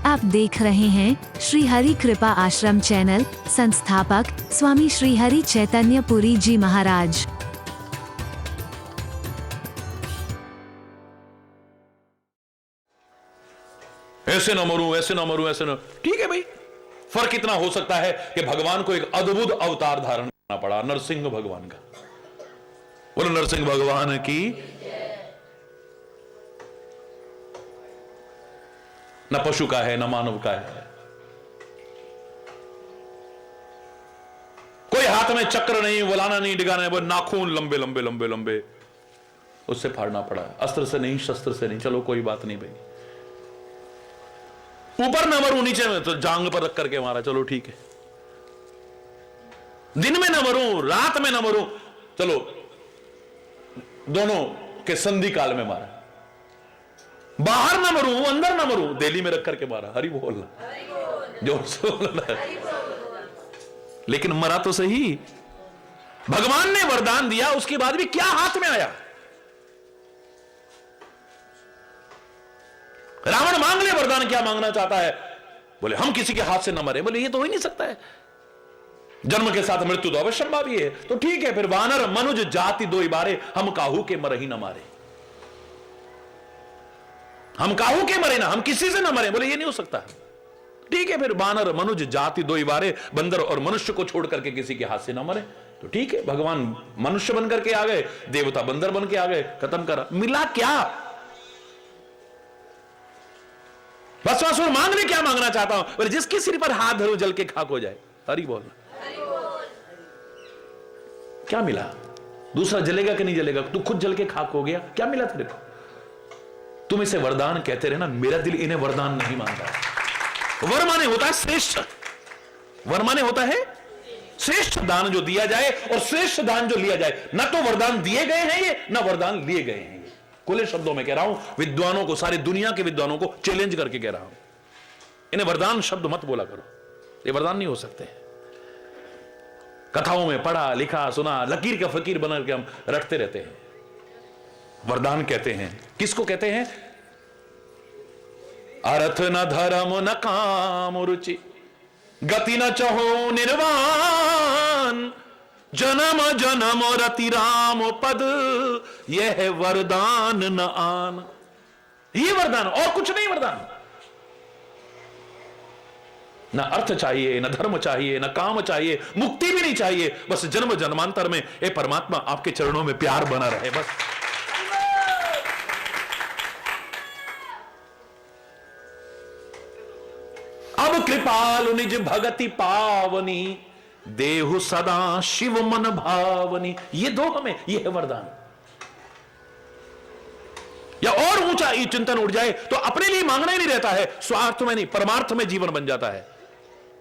आप देख रहे हैं श्री हरि कृपा आश्रम चैनल। संस्थापक स्वामी श्री हरि चैतन्य पुरी जी महाराज। ऐसे न मरूं, ऐसे न मरूं, ऐसे न। ठीक है भाई, फर्क इतना हो सकता है कि भगवान को एक अद्भुत अवतार धारण करना पड़ा, नरसिंह भगवान का। बोलो नरसिंह भगवान की। न पशु का है, न मानव का है। कोई हाथ में चक्र नहीं, बुलाना नहीं, डिगाना नहीं, वो नाखून लंबे लंबे लंबे लंबे, उससे फाड़ना पड़ा। अस्त्र से नहीं, शस्त्र से नहीं। चलो कोई बात नहीं भाई। ऊपर न मरूं, नीचे में तो जांग पर रख करके मारा, चलो ठीक है। दिन में न मरूं, रात में न मरूं, चलो दोनों के संधि काल में मारा। बाहर न मरूं, अंदर न मरूं, दिल्ली में रख करके मारा। हरि बोलना, जोर से बोलना। लेकिन मरा तो सही। भगवान ने वरदान दिया, उसके बाद भी क्या हाथ में आया। रावण मांग ले वरदान, क्या मांगना चाहता है? बोले हम किसी के हाथ से न मरे। बोले ये तो हो ही नहीं सकता है, जन्म के साथ मृत्यु तो अवश्यंभावी है। तो ठीक है, फिर वानर मनुज जाति दो बारे, हम काहू के मर ही न मारे। हम काहू के मरे ना, हम किसी से ना मरे। बोले ये नहीं हो सकता। ठीक है, फिर वानर मनुज जाति दो बारे, बंदर और मनुष्य को छोड़ करके किसी के हाथ से ना मरे। तो ठीक है, भगवान मनुष्य बन करके आ गए, देवता बंदर बन के आ गए, खत्म करा। मिला क्या? भस्मासुर मांग ले, क्या मांगना चाहता हूं? बोले जिसके सिर पर हाथ धरो जल के खाक हो जाए। हरि बोलना। क्या मिला? दूसरा जलेगा कि नहीं जलेगा? तू खुद जल के खाक हो गया, क्या मिला तेरे को? तुम इसे वरदान कहते रहे ना, मेरा दिल इन्हें वरदान नहीं मानता। वर माने होता है श्रेष्ठ, वर माने होता है श्रेष्ठ दान जो दिया जाए और श्रेष्ठ दान जो लिया जाए। ना तो वरदान दिए गए हैं ये, ना वरदान लिए गए हैं ये। खुले शब्दों में कह रहा हूं, विद्वानों को, सारी दुनिया के विद्वानों को चैलेंज करके कह रहा हूं, इन्हें वरदान शब्द मत बोला करो, ये वरदान नहीं हो सकते। कथाओं में पढ़ा लिखा सुना, लकीर का फकीर बना के हम रटते रहते हैं। वरदान कहते हैं, किसको कहते हैं? अर्थ न धर्म न काम रुचि, गति न चहो निर्वाण, जन्म जन्म रति राम पद, यह वरदान न आन। ये वरदान, और कुछ नहीं वरदान। न अर्थ चाहिए, न धर्म चाहिए, न काम चाहिए, मुक्ति भी नहीं चाहिए। बस जन्म जन्मांतर में ए परमात्मा आपके चरणों में प्यार बना रहे, बस। अब कृपालु निज भगति पावनी, देहु सदा शिव मन भावनी। ये दो हमें, ये है वरदान। या और ऊंचा ये चिंतन उठ जाए तो अपने लिए मांगना ही नहीं रहता है, स्वार्थ में नहीं, परमार्थ में जीवन बन जाता है।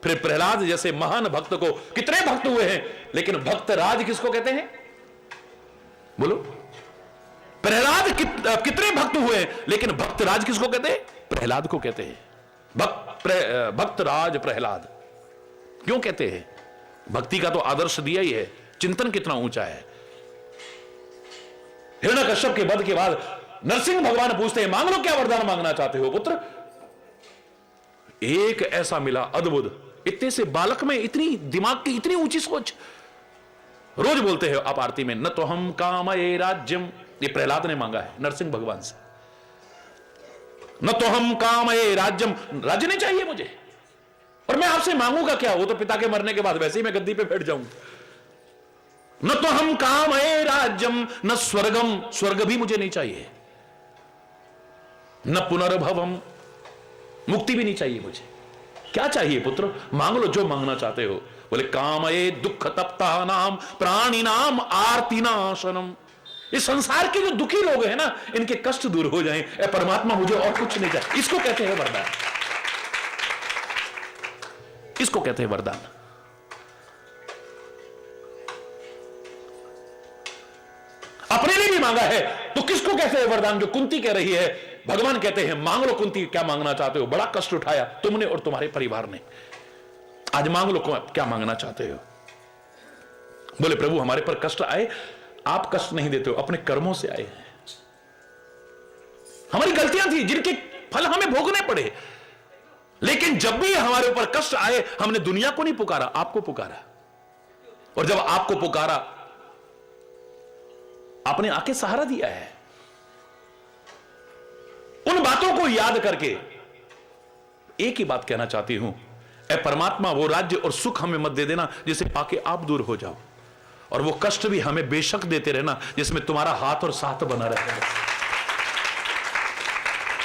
फिर प्रहलाद जैसे महान भक्त को, कितने भक्त हुए हैं, लेकिन भक्त राज किसको कहते हैं? बोलो। प्रहलाद कितने भक्त हुए हैं, लेकिन भक्त राज किसको कहते हैं? प्रहलाद को कहते हैं। भक्त राज प्रहलाद क्यों कहते हैं? भक्ति का तो आदर्श दिया ही है। चिंतन कितना ऊंचा है। हिरण्यकश्यप के वध के बाद नरसिंह भगवान पूछते हैं, मांग लो, क्या वरदान मांगना चाहते हो पुत्र? एक ऐसा मिला अद्भुत, इतने से बालक में इतनी दिमाग की इतनी ऊंची सोच। रोज बोलते हैं आप आरती में, न तो हम कामये राज्यम, ये प्रहलाद ने मांगा है नरसिंह भगवान से। न तो हम कामये राज्यम, राज्य नहीं चाहिए मुझे, और मैं आपसे मांगूंगा क्या? वो तो पिता के मरने के बाद वैसे ही मैं गद्दी पे बैठ जाऊंगा। न तो हम कामये राज्यम, न स्वर्गम, स्वर्ग भी मुझे नहीं चाहिए, न पुनर्भवम, मुक्ति भी नहीं चाहिए मुझे। क्या चाहिए पुत्र? मांग लो जो मांगना चाहते हो। बोले कामये दुख तप्ता नाम प्राणी नाम आरती नाशनम। इस संसार के जो दुखी लोग हैं ना, इनके कष्ट दूर हो जाएं। ए परमात्मा, मुझे और कुछ नहीं चाहिए। इसको कहते हैं वरदान, इसको कहते हैं वरदान। अपने लिए भी मांगा है तो किसको कहते हैं वरदान? जो कुंती कह रही है, भगवान कहते हैं मांग लो कुंती, क्या मांगना चाहते हो? बड़ा कष्ट उठाया तुमने और तुम्हारे परिवार ने, आज मांग लो क्या मांगना चाहते हो। बोले प्रभु हमारे पर कष्ट आए, आप कष्ट नहीं देते हो, अपने कर्मों से आए हैं। हमारी गलतियां थी जिनके फल हमें भोगने पड़े। लेकिन जब भी हमारे ऊपर कष्ट आए, हमने दुनिया को नहीं पुकारा, आपको पुकारा। और जब आपको पुकारा, आपने आके सहारा दिया है। उन बातों को याद करके एक ही बात कहना चाहती हूं, ऐ परमात्मा, वो राज्य और सुख हमें मत दे देना जिसे पाके आप दूर हो जाओ, और वो कष्ट भी हमें बेशक देते रहना जिसमें तुम्हारा हाथ और साथ बना रहे।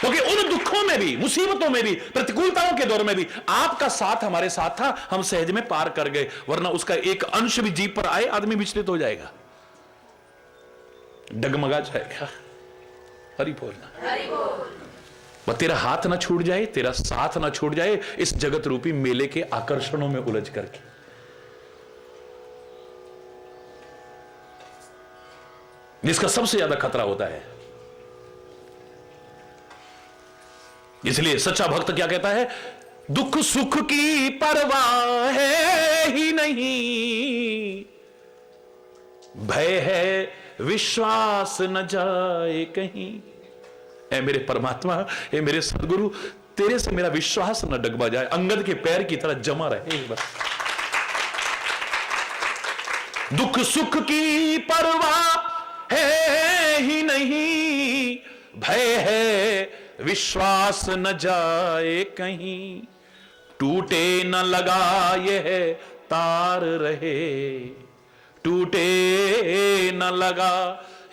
क्योंकि उन दुखों में भी, मुसीबतों में भी, प्रतिकूलताओं के दौर में भी आपका साथ हमारे साथ था, हम सहज में पार कर गए। वरना उसका एक अंश भी जीप पर आए, आदमी विचलित हो जाएगा, डगमगा जाएगा। हरि बोलना। वह तेरा हाथ ना छूट जाए, तेरा साथ ना छूट जाए इस जगत रूपी मेले के आकर्षणों में उलझ करके। जिसका सबसे ज्यादा खतरा होता है। इसलिए सच्चा भक्त क्या कहता है, दुख सुख की परवाह है ही नहीं, भय है विश्वास न जाए कहीं। ऐ मेरे परमात्मा, ऐ मेरे सदगुरु, तेरे से मेरा विश्वास न डगमा जाए, अंगद के पैर की तरह जमा रहे बस। दुख सुख की परवाह है ही नहीं, भय है विश्वास न जाए कहीं, टूटे न लगा यह तार रहे, टूटे न लगा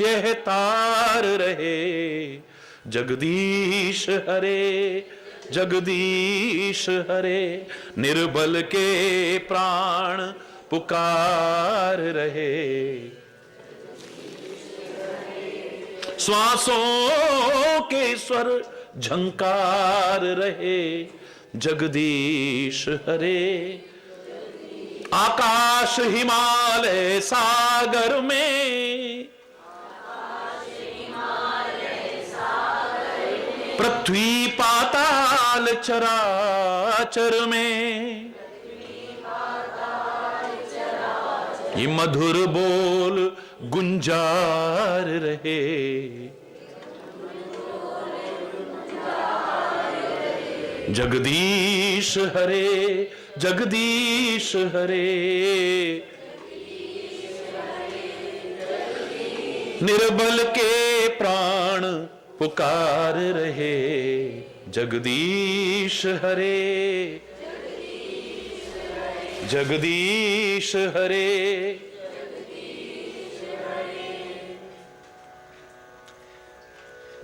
यह तार रहे, जगदीश हरे जगदीश हरे, निर्बल के प्राण पुकार रहे, श्वासों के स्वर झंकार रहे, जगदीश हरे। आकाश हिमालय सागर में, पृथ्वी पाताल चराचर में, ये मधुर बोल गुंजार रहे, जगदीश हरे जगदीश हरे, निर्बल के प्राण पुकार रहे, जगदीश हरे जगदीश हरे।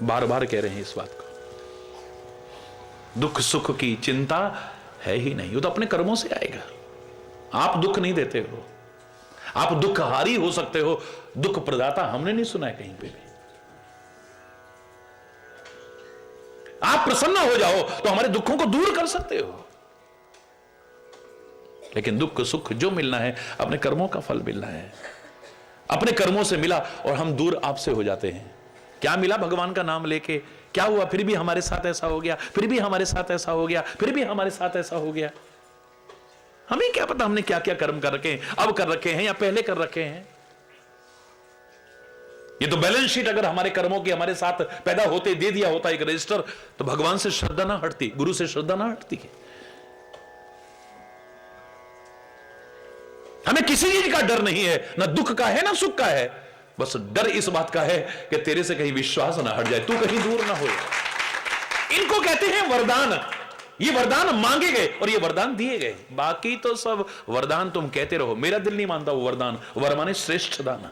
बार बार कह रहे हैं इस बात को, दुख सुख की चिंता है ही नहीं, वो तो अपने कर्मों से आएगा। आप दुख नहीं देते हो, आप दुखहारी हो सकते हो, दुख प्रदाता हमने नहीं सुना है कहीं पे भी। आप प्रसन्न हो जाओ तो हमारे दुखों को दूर कर सकते हो, लेकिन दुख सुख जो मिलना है अपने कर्मों का फल मिलना है। अपने कर्मों से मिला और हम दूर आपसे हो जाते हैं। क्या मिला भगवान का नाम लेके, क्या हुआ, फिर भी हमारे साथ ऐसा हो गया, फिर भी हमारे साथ ऐसा हो गया, फिर भी हमारे साथ ऐसा हो गया। हमें क्या पता हमने क्या क्या कर्म कर रखे हैं, अब कर रखे हैं या पहले कर रखे हैं। ये तो बैलेंस शीट अगर हमारे कर्मों की हमारे साथ पैदा होते दे दिया होता एक रजिस्टर, तो भगवान से श्रद्धा ना हटती, गुरु से श्रद्धा ना हटती है। हमें किसी चीज का डर नहीं है, ना दुख का है ना सुख का है, बस डर इस बात का है कि तेरे से कहीं विश्वास ना हट जाए, तू कहीं दूर ना हो। इनको कहते हैं वरदान। ये वरदान मांगे गए और ये वरदान दिए गए। बाकी तो सब वरदान तुम कहते रहो, मेरा दिल नहीं मानता वो वरदान। वर माने श्रेष्ठ दान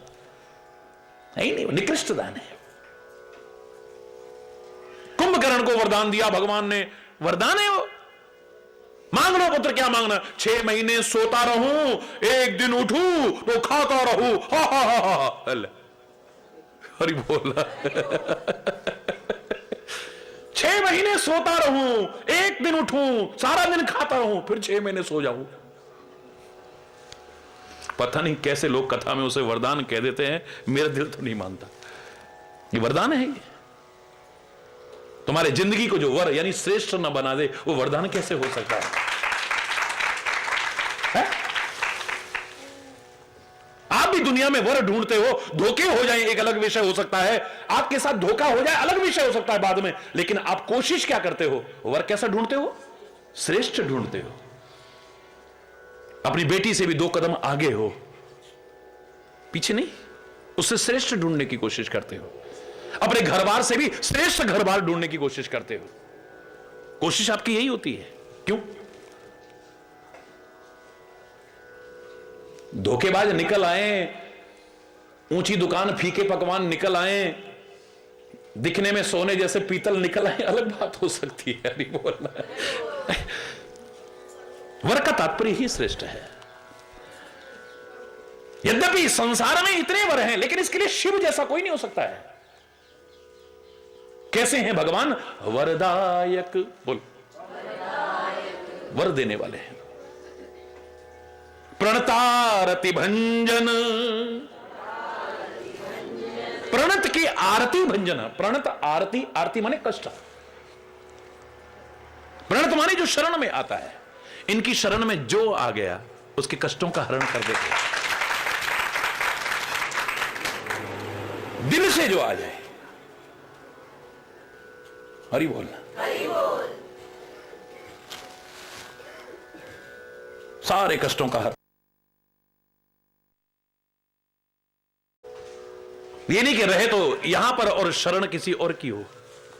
नहीं, निकृष्ट दान है। कुंभकर्ण को वरदान दिया भगवान ने, वरदान है वो। मांग लो पुत्र, क्या मांगना, 6 महीने सोता रहूं, एक दिन उठूं तो खाता रहूं, हा हा हा हा। हरि बोला। 6 महीने सोता रहूं, एक दिन उठूं, सारा दिन खाता रहूं, फिर 6 महीने सो जाऊं। पता नहीं कैसे लोग कथा में उसे वरदान कह देते हैं, मेरा दिल तो नहीं मानता। ये वरदान है, ये तुम्हारे जिंदगी को जो वर यानी श्रेष्ठ न बना दे, वो वरदान कैसे हो सकता है? आप भी दुनिया में वर ढूंढते हो, धोखे हो जाए एक अलग विषय हो सकता है, आपके साथ धोखा हो जाए अलग विषय हो सकता है बाद में, लेकिन आप कोशिश क्या करते हो, वर कैसा ढूंढते हो? श्रेष्ठ ढूंढते हो, अपनी बेटी से भी 2 कदम आगे हो, पीछे नहीं, उससे श्रेष्ठ ढूंढने की कोशिश करते हो, अपने घर बार से भी श्रेष्ठ घर बार ढूंढने की कोशिश करते हो। कोशिश आपकी यही होती है। क्यों? धोखेबाज निकल आए, ऊंची दुकान फीके पकवान निकल आए, दिखने में सोने जैसे पीतल निकल आए, अलग बात हो सकती है, नहीं बोलना। वर का तात्पर्य ही श्रेष्ठ है। यद्यपि संसार में इतने वर हैं, लेकिन इसके लिए शिव जैसा कोई नहीं हो सकता है। कैसे हैं भगवान? वरदायक, बोल, वर देने वाले हैं। प्रणतारति भंजन, प्रणत की आरती भंजन। प्रणत आरती, आरती माने कष्ट, प्रणत माने जो शरण में आता है। इनकी शरण में जो आ गया उसके कष्टों का हरण कर देते, दिल से जो आ जाए। हरि बोलना, हरि बोल। सारे कष्टों का हर। ये नहीं कि रहे तो यहां पर और शरण किसी और की हो।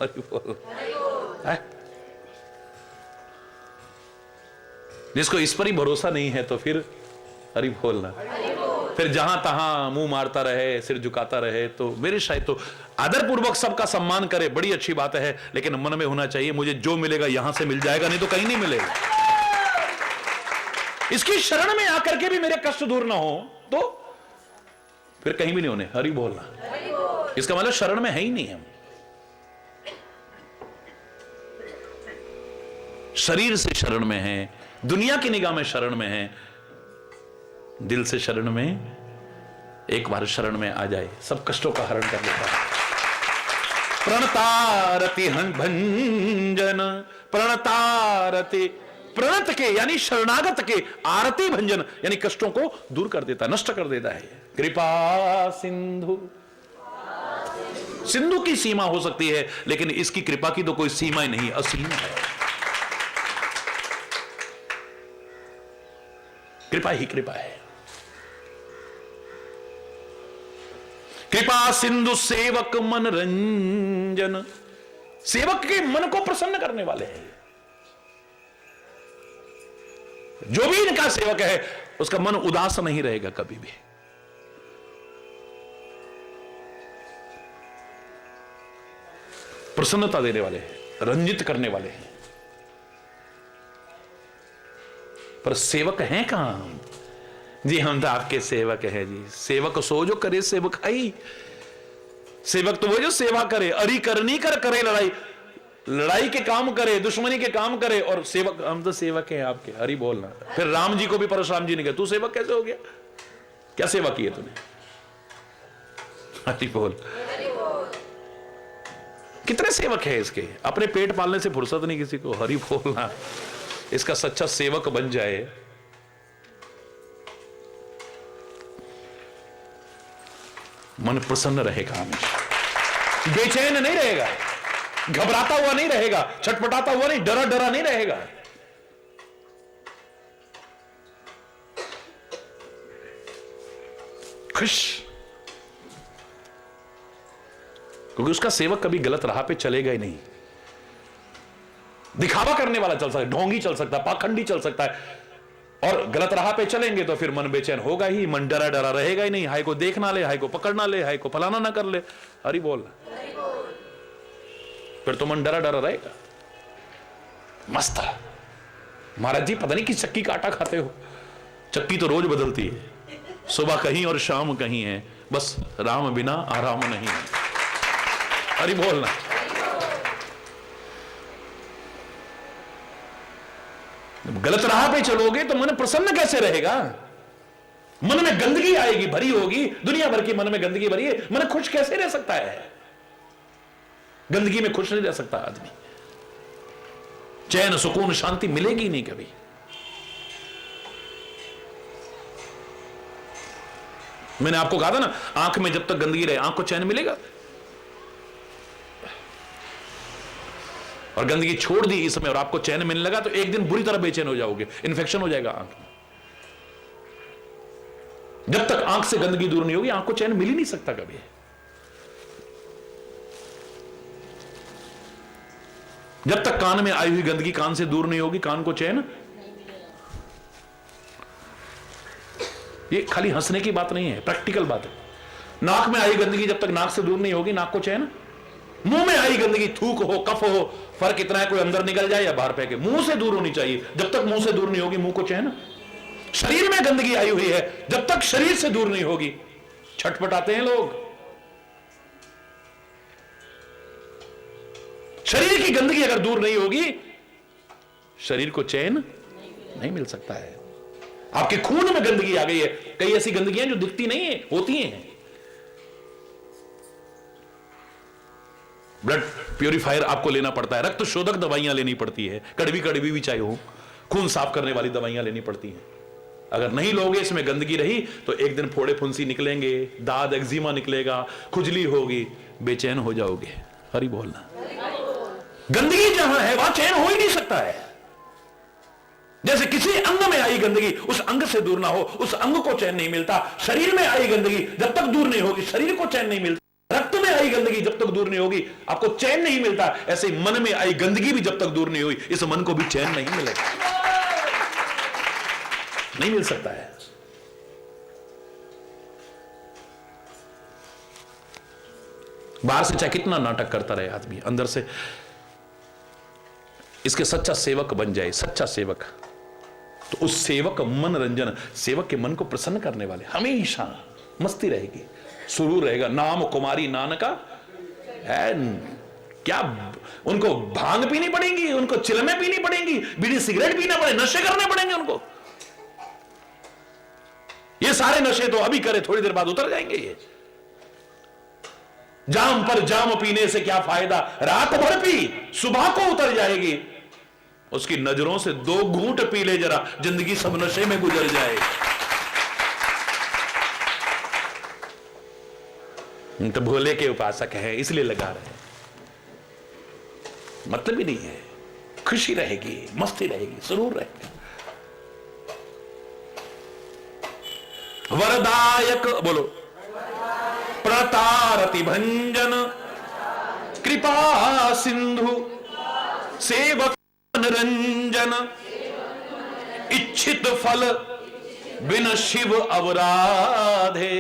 हरि बोल, है? जिसको इस पर ही भरोसा नहीं है तो फिर हरि बोलना, फिर जहां तहां मुंह मारता रहे, सिर झुकाता रहे। तो मेरे शायद तो आदर पूर्वक सबका सम्मान करे, बड़ी अच्छी बात है, लेकिन मन में होना चाहिए मुझे जो मिलेगा यहां से मिल जाएगा, नहीं तो कहीं नहीं मिलेगा। इसकी शरण में आकर के भी मेरे कष्ट दूर ना हो तो फिर कहीं भी नहीं होने। हरि बोलना, इसका मतलब शरण में है ही नहीं हम। शरीर से शरण में है, दुनिया की निगाह में शरण में है, दिल से शरण में एक बार शरण में आ जाए सब कष्टों का हरण कर लेता है। प्रणतारति भंजन, प्रणतारति, प्रणत के यानी शरणागत के, आरती भंजन यानी कष्टों को दूर कर देता, नष्ट कर देता है। कृपा सिंधु, सिंधु की सीमा हो सकती है, लेकिन इसकी कृपा की तो कोई सीमा ही नहीं, असीम है। कृपा ही कृपा है। कृपा सिंधु सेवक मन रंजन, सेवक के मन को प्रसन्न करने वाले हैं। जो भी इनका सेवक है उसका मन उदास नहीं रहेगा कभी भी। प्रसन्नता देने वाले हैं, रंजित करने वाले हैं। पर सेवक हैं कहां हम? जी हम तो आपके सेवक हैं जी। सेवक सो जो करे सेवकाई, सेवक तो वो जो सेवा करे, अरी करनी कर करे लड़ाई, लड़ाई के काम करे, दुश्मनी के काम करे, और सेवक हम तो सेवक हैं आपके। हरि बोलना। फिर राम जी को भी परशुराम जी ने कहा तू सेवक कैसे हो गया? क्या सेवा की है तूने? हरि बोल। कितने सेवक है इसके, अपने पेट पालने से फुर्सत नहीं किसी को। हरि बोलना। इसका सच्चा सेवक बन जाए, मन प्रसन्न रहेगा, हमेशा बेचैन नहीं रहेगा, घबराता हुआ नहीं रहेगा, छटपटाता हुआ नहीं, डरा डरा नहीं रहेगा। खुश, क्योंकि उसका सेवक कभी गलत राह पे चलेगा ही नहीं। दिखावा करने वाला चल सकता है, ढोंगी चल सकता है, पाखंडी चल सकता है, और गलत राह पे चलेंगे तो फिर मन बेचैन होगा ही, मन डरा डरा रहेगा ही नहीं। हाय को देख ना ले, हाय को पकड़ ना ले, हाय को फलाना ना कर ले। हरि बोल। फिर तो मन डरा डरा रहेगा। मस्त महाराज जी पता नहीं किस चक्की का आटा खाते हो, चक्की तो रोज बदलती है, सुबह कहीं और शाम कहीं है, बस राम बिना आराम नहीं है। हरि बोलना। गलत राह पे चलोगे तो मन प्रसन्न कैसे रहेगा? मन में गंदगी आएगी, भरी होगी, दुनिया भर की मन में गंदगी भरी है, मन खुश कैसे रह सकता है? गंदगी में खुश नहीं रह सकता आदमी, चैन सुकून शांति मिलेगी नहीं कभी। मैंने आपको कहा था ना, आंख में जब तक गंदगी रहे आंख को चैन मिलेगा? और गंदगी छोड़ दी इस समय और आपको चैन मिलने लगा तो एक दिन बुरी तरह बेचैन हो जाओगे, इन्फेक्शन हो जाएगा आंख में। जब तक आंख से गंदगी दूर नहीं होगी आंख को चैन मिल ही नहीं सकता कभी। जब तक कान में आई हुई गंदगी कान से दूर नहीं होगी कान को चैन। ये खाली हंसने की बात नहीं है, प्रैक्टिकल बात है। नाक में आई गंदगी जब तक नाक से दूर नहीं होगी नाक को चैन। मुंह में आई गंदगी, थूक हो कफ हो, फर्क इतना है कोई अंदर निकल जाए या बाहर फेंके, मुंह से दूर होनी चाहिए। जब तक मुंह से दूर नहीं होगी मुंह को चैन। शरीर में गंदगी आई हुई है जब तक शरीर से दूर नहीं होगी छटपटाते हैं लोग। शरीर की गंदगी अगर दूर नहीं होगी शरीर को चैन नहीं मिल सकता है। आपके खून में गंदगी आ गई है, कई ऐसी गंदगियां जो दिखती नहीं है, होती हैं। ब्लड प्यूरिफायर आपको लेना पड़ता है, रक्त शोधक दवाइयां लेनी पड़ती है, कड़वी कड़वी भी चाहे हो, खून साफ करने वाली दवाइयां लेनी पड़ती हैं। अगर नहीं लोगे इसमें गंदगी रही तो एक दिन फोड़े फुंसी निकलेंगे, दाद एक्जिमा निकलेगा, खुजली होगी, बेचैन हो जाओगे। हरि बोलना। गंदगी जहां है वहां चैन हो ही नहीं सकता है। जैसे किसी अंग में आई गंदगी उस अंग से दूर ना हो उस अंग को चैन नहीं मिलता। शरीर में आई गंदगी जब तक दूर नहीं होगी शरीर को चैन नहीं मिलता। रक्त में आई गंदगी जब तक दूर नहीं होगी आपको चैन नहीं मिलता। ऐसे मन में आई गंदगी भी जब तक दूर नहीं हुई इस मन को भी चैन नहीं मिलेगा, नहीं मिल सकता है। बाहर से चाहे कितना नाटक करता रहे आदमी, अंदर से इसके सच्चा सेवक बन जाए, सच्चा सेवक, तो उस सेवक मनोरंजन, सेवक के मन को प्रसन्न करने वाले हमेशा मस्ती रहेगी, सुरूर रहेगा। नाम कुमारी नानका है, क्या उनको भांग पीनी पड़ेगी, उनको चिलमे पीनी पड़ेंगी, बीड़ी सिगरेट पीना पड़े, नशे करने पड़ेंगे उनको। ये सारे नशे तो अभी करे थोड़ी देर बाद उतर जाएंगे। ये जाम पर जाम पीने से क्या फायदा, रात भर पी सुबह को उतर जाएगी। उसकी नजरों से 2 घूंट पी ले जरा, जिंदगी सब नशे में गुजर जाए। तो भोले के उपासक हैं इसलिए लगा रहे, मतलब ही नहीं है। खुशी रहेगी, मस्ती रहेगी, सुरूर रहेगा। वरदायक बोलो, प्रतारति भंजन कृपा सिंधु सेवक निरंजन इच्छित फल बिन शिव अवराधे।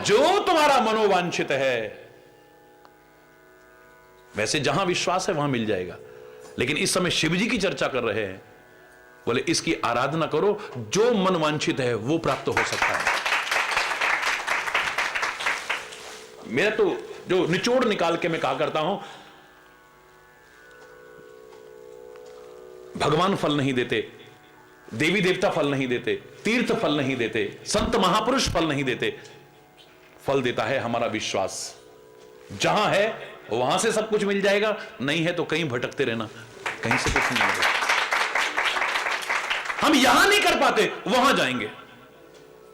जो तुम्हारा मनोवांछित है, वैसे जहां विश्वास है वहां मिल जाएगा, लेकिन इस समय शिव जी की चर्चा कर रहे हैं। बोले इसकी आराधना करो, जो मनवांछित है वो प्राप्त हो सकता है। मेरा तो जो निचोड़ निकाल के मैं कहा करता हूं, भगवान फल नहीं देते, देवी देवता फल नहीं देते, तीर्थ फल नहीं देते, संत महापुरुष फल नहीं देते, फल देता है हमारा विश्वास। जहां है वहां से सब कुछ मिल जाएगा, नहीं है तो कहीं भटकते रहना, कहीं से कुछ नहीं मिलेगा। हम यहां नहीं कर पाते वहां जाएंगे।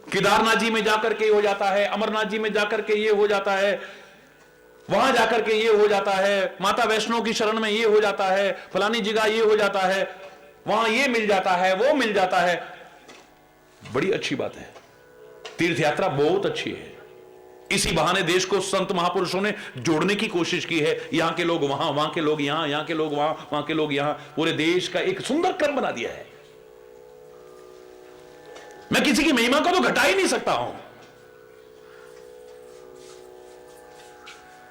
केदारनाथ जी में जाकर के हो जाता है, अमरनाथ जी में जाकर के ये हो जाता है, वहां जाकर के ये हो जाता है, माता वैष्णो की शरण में ये हो जाता है, फलानी जगह ये हो जाता है, वहां ये मिल जाता है, वो मिल जाता है। बड़ी अच्छी बात है, तीर्थ यात्रा बहुत अच्छी है। इसी बहाने देश को संत महापुरुषों ने जोड़ने की कोशिश की है। यहां के लोग वहां, वहां के लोग यहां, यहां के लोग वहां, वहां के लोग यहां, पूरे देश का एक सुंदर क्रम बना दिया है। मैं किसी की महिमा को तो घटा ही नहीं सकता हूं,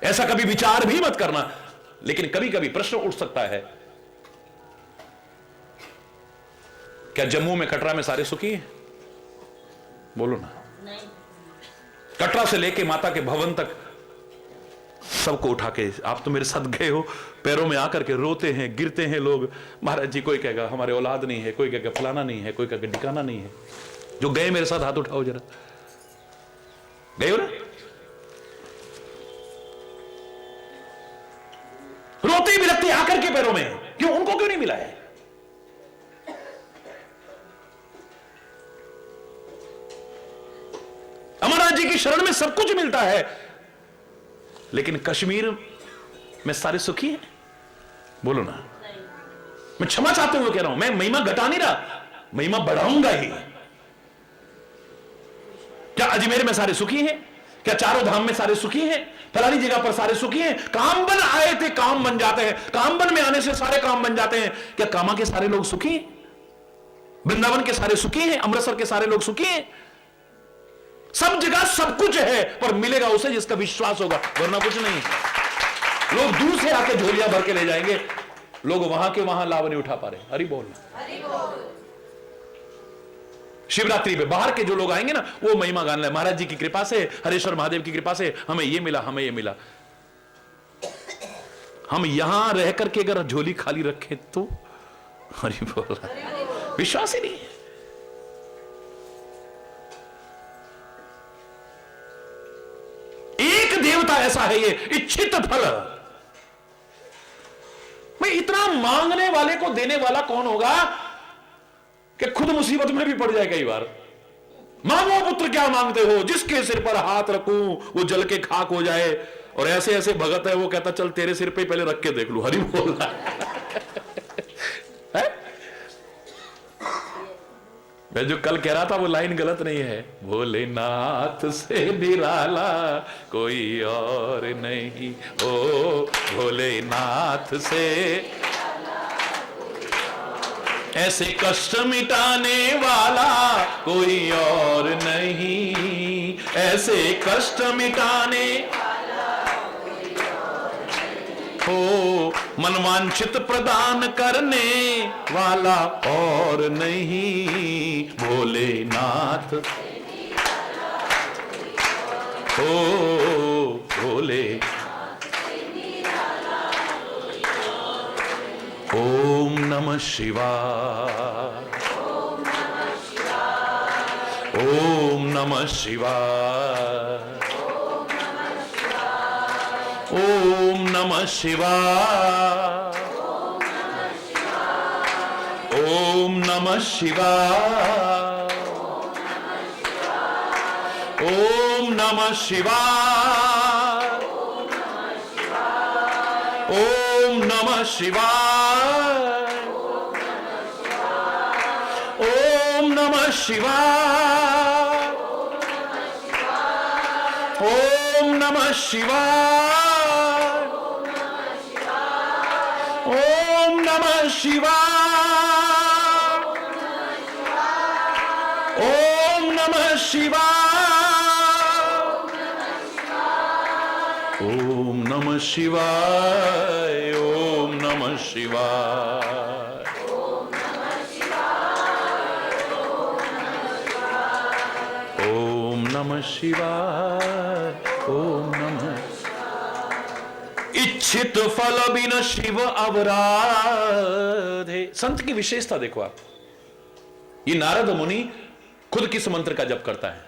ऐसा कभी विचार भी मत करना। लेकिन कभी कभी प्रश्न उठ सकता है, क्या जम्मू में, कटरा में सारे सुखी हैं? बोलो ना। कटरा से लेके माता के भवन तक सबको उठा के आप तो मेरे साथ गए हो, पैरों में आकर के रोते हैं, गिरते हैं लोग, महाराज जी कोई कहेगा हमारे औलाद नहीं है, कोई कहेगा फलाना नहीं है, कोई कहेगा ठिकाना नहीं है। जो गए मेरे साथ हाथ उठाओ जरा, गए हो ना? रोते बिलखते आकर के पैरों में, क्यों? उनको क्यों नहीं मिला है? अमरनाथ जी की शरण में सब कुछ मिलता है, लेकिन कश्मीर मैं सारे सुखी हैं? बोलो ना। मैं क्षमा चाहते हुए कह रहा हूं, मैं महिमा घटा नहीं रहा, महिमा बढ़ाऊंगा ही। क्या अजमेर में सारे सुखी हैं? क्या चारों धाम में सारे सुखी हैं? फलानी जगह पर सारे सुखी हैं? कामबन आए थे, काम बन जाते हैं। कामबन में आने से सारे काम बन जाते हैं। क्या कामा के सारे लोग सुखी हैं? वृंदावन के सारे सुखी हैं? अमृतसर के सारे लोग सुखी हैं? सब जगह सब कुछ है, पर मिलेगा उसे जिसका विश्वास होगा, वरना कुछ नहीं। लोग दूर से आके झोलियां भर के ले जाएंगे, लोग वहां के वहां लाभ नहीं उठा पा रहे। हरि बोल। शिवरात्रि पे बाहर के जो लोग आएंगे ना, वो महिमा गाने लगे, महाराज जी की कृपा से, हरेश्वर महादेव की कृपा से हमें ये मिला, हमें ये मिला। हम यहां रह करके अगर झोली खाली रखें तो हरि बोल, विश्वास ही नहीं है। एक देवता ऐसा है, ये इच्छित फल। मैं इतना मांगने वाले को देने वाला कौन होगा कि खुद मुसीबत में भी पड़ जाए कई बार। मांगो पुत्र क्या मांगते हो, जिसके सिर पर हाथ रखूं वो जल के खाक हो जाए। और ऐसे ऐसे भगत है, वो कहता चल तेरे सिर पे पहले रख के देख लू। हरि बोल रहा है। मैं जो कल कह रहा था वो लाइन गलत नहीं है। भोलेनाथ से निराला कोई और नहीं हो, भोलेनाथ से ऐसे कष्ट मिटाने वाला कोई और नहीं, ऐसे कष्ट मिटाने हो, मनवांछित प्रदान करने वाला और नहीं, भोलेनाथ हो, भोले। ओम नमः शिवाय, ओम नमः शिवाय, ओम नमः शिवाय, ओम नमः शिवाय, ओम नमः शिवाय, ओम नमः शिवाय, ओम नमः शिवाय, ओम नमः शिवाय, ओम नमः शिवाय, ओम नमः शिवाय, ओम नमः शिवाय, ओम नमः शिवाय, ओम नमः शिवाय, ओम नमः। इच्छित फल बिन शिव अवराधे। संत की विशेषता देखो आप। ये नारद मुनि खुद किस मंत्र का जप करता है?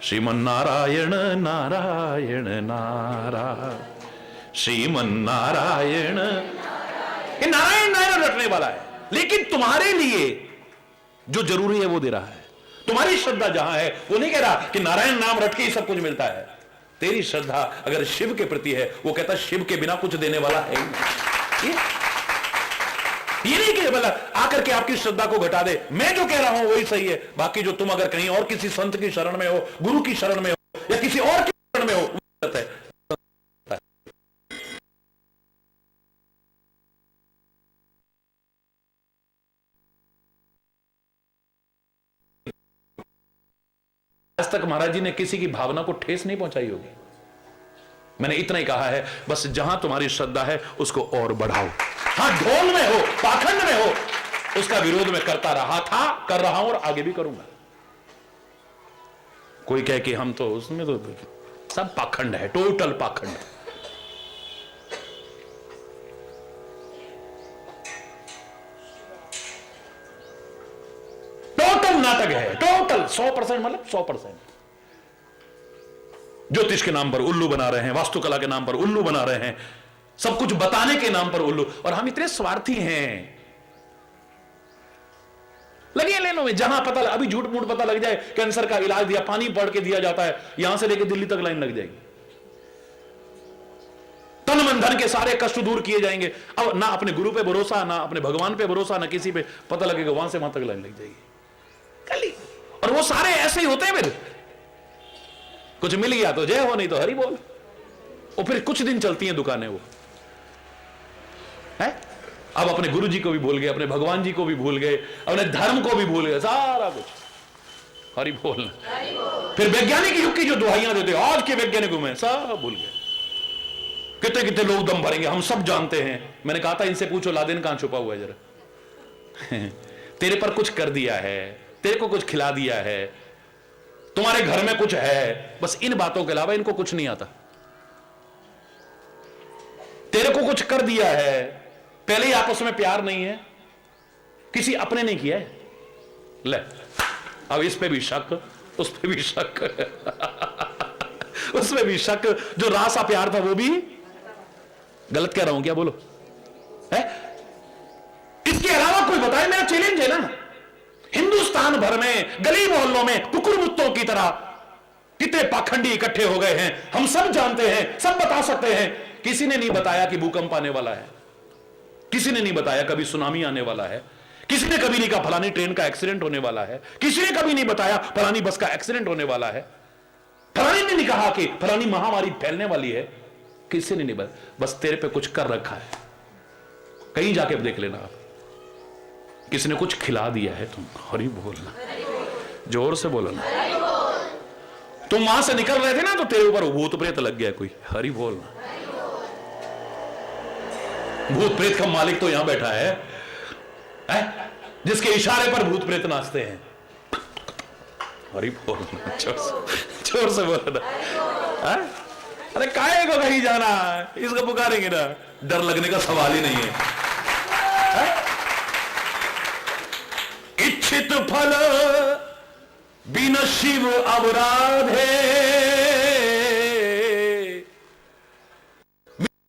श्रीमन नारायण नारायण नारायण, श्रीमन नारायण। ये नारायण नारायण रटने वाला है, लेकिन तुम्हारे लिए जो जरूरी है वो दे रहा है। तुम्हारी श्रद्धा जहां है, वो नहीं कह रहा कि नारायण नाम रट के ही सब कुछ मिलता है। तेरी श्रद्धा अगर शिव के प्रति है, वो कहता शिव के बिना कुछ देने वाला है ही नहीं। ये नहीं कि बोला आकर के आपकी श्रद्धा को घटा दे। मैं जो कह रहा हूं वही सही है, बाकी जो तुम अगर कहीं और किसी संत की शरण में हो, गुरु की शरण में हो, या किसी और की शरण में हो, वो गलत है। आज तक महाराज जी ने किसी की भावना को ठेस नहीं पहुंचाई होगी। मैंने इतना ही कहा है, बस जहां तुम्हारी श्रद्धा है उसको और बढ़ाओ। हाँ, ढोल में हो, पाखंड में हो, उसका विरोध में करता रहा था, कर रहा हूं और आगे भी करूंगा। कोई कहे कि हम तो उसमें तो सब पाखंड है, टोटल पाखंड। टोटल नाटक है, टोटल 100%, मतलब 100%। ज्योतिष के नाम पर उल्लू बना रहे हैं, वास्तुकला के नाम पर उल्लू बना रहे हैं, सब कुछ बताने के नाम पर उल्लू। और हम इतने स्वार्थी हैं, लगे लेनों में, जहां पता अभी झूठ मूठ पता लग जाए कैंसर का इलाज दिया, पानी पड़ के दिया जाता है, यहां से लेकर दिल्ली तक लाइन लग जाएगी। तन मन धन के सारे कष्ट दूर किए जाएंगे। अब ना अपने गुरु पे भरोसा, ना अपने भगवान पे भरोसा, ना किसी पे, पता लगेगा वहां से वहां तक लाइन लग जाएगी कली। और वो सारे ऐसे ही होते हैं, फिर कुछ मिल गया तो जय हो, नहीं तो हरि बोल। और फिर कुछ दिन चलती हैं दुकानें वो है। अब अपने गुरु जी को भी भूल गए, अपने भगवान जी को भी भूल गए, अपने धर्म को भी भूल गए, सारा कुछ हरि बोल। फिर वैज्ञानिक युग की जो दुहाइयां देते आज के वैज्ञानिकों में सब भूल गए। कितने कितने लोग दम भरेंगे, हम सब जानते हैं। मैंने कहा था इनसे पूछो लादेन कहां छुपा हुआ है जरा। तेरे पर कुछ कर दिया है, तेरे को कुछ खिला दिया है, तुम्हारे घर में कुछ है, बस इन बातों के अलावा इनको कुछ नहीं आता। तेरे को कुछ कर दिया है, पहले ही आपस में प्यार नहीं है, किसी अपने नहीं किया है, ले अब इस पे भी शक, उस पे भी शक। उसमें भी शक, जो रासा प्यार था वो भी गलत कह रहा हूं क्या, बोलो है? इसके अलावा कोई बताए, मेरा चैलेंज है ना। हिंदुस्तान भर में गली मोहल्लों में कुकुर मुत्तों की तरह कितने पाखंडी इकट्ठे हो गए हैं, हम सब जानते हैं, सब बता सकते हैं। किसी ने नहीं बताया कि भूकंप आने वाला है, किसी ने नहीं बताया कभी सुनामी आने वाला है, किसी ने कभी नहीं कहा फलानी ट्रेन का एक्सीडेंट होने वाला है, किसी ने कभी नहीं बताया फलानी बस का एक्सीडेंट होने वाला है, फलानी ने नहीं कहा कि फलानी महामारी फैलने वाली है, किसी ने नहीं बताया। बस तेरे पे कुछ कर रखा है, कहीं जाके देख लेना आप, किसी ने कुछ खिला दिया है। तुम हरि बोलना, जोर से बोलना। तुम वहां से निकल रहे थे ना तो तेरे ऊपर भूत प्रेत लग गया कोई, हरि बोलना। भूत प्रेत का मालिक तो यहां बैठा है, जिसके इशारे पर भूत प्रेत नाचते हैं। हरि बोलना, जोर से बोलना। अरे काहे को कहीं जाना, इसको पुकारेंगे ना, डर लगने का सवाल ही नहीं है। इच्छित फल बिन शिव अवराधे,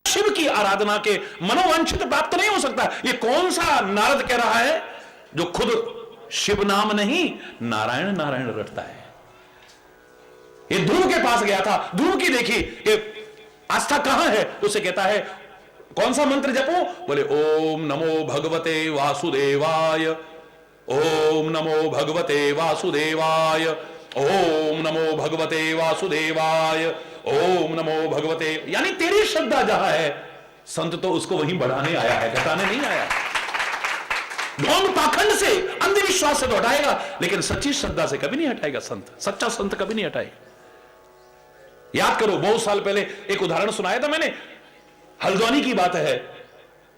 शिव की आराधना के मनोवांछित प्राप्त नहीं हो सकता। ये कौन सा नारद कह रहा है जो खुद शिव नाम नहीं नारायण नारायण रटता है। ये ध्रुव के पास गया था, ध्रुव की देखी कि आस्था कहां है, उसे कहता है कौन सा मंत्र जपो, बोले ओम नमो भगवते वासुदेवाय, ओम नमो भगवते वासुदेवाय, ओम नमो भगवते वासुदेवाय, ओम नमो भगवते। यानी तेरी श्रद्धा जहां है, संत तो उसको वहीं बढ़ाने आया है, घटाने नहीं आया। ढोंग पाखंड से, अंधविश्वास से तो हटाएगा, लेकिन सच्ची श्रद्धा से कभी नहीं हटाएगा संत। सच्चा संत कभी नहीं हटाएगा। याद करो, बहुत साल पहले एक उदाहरण सुनाया था मैंने, हल्द्वानी की बात है।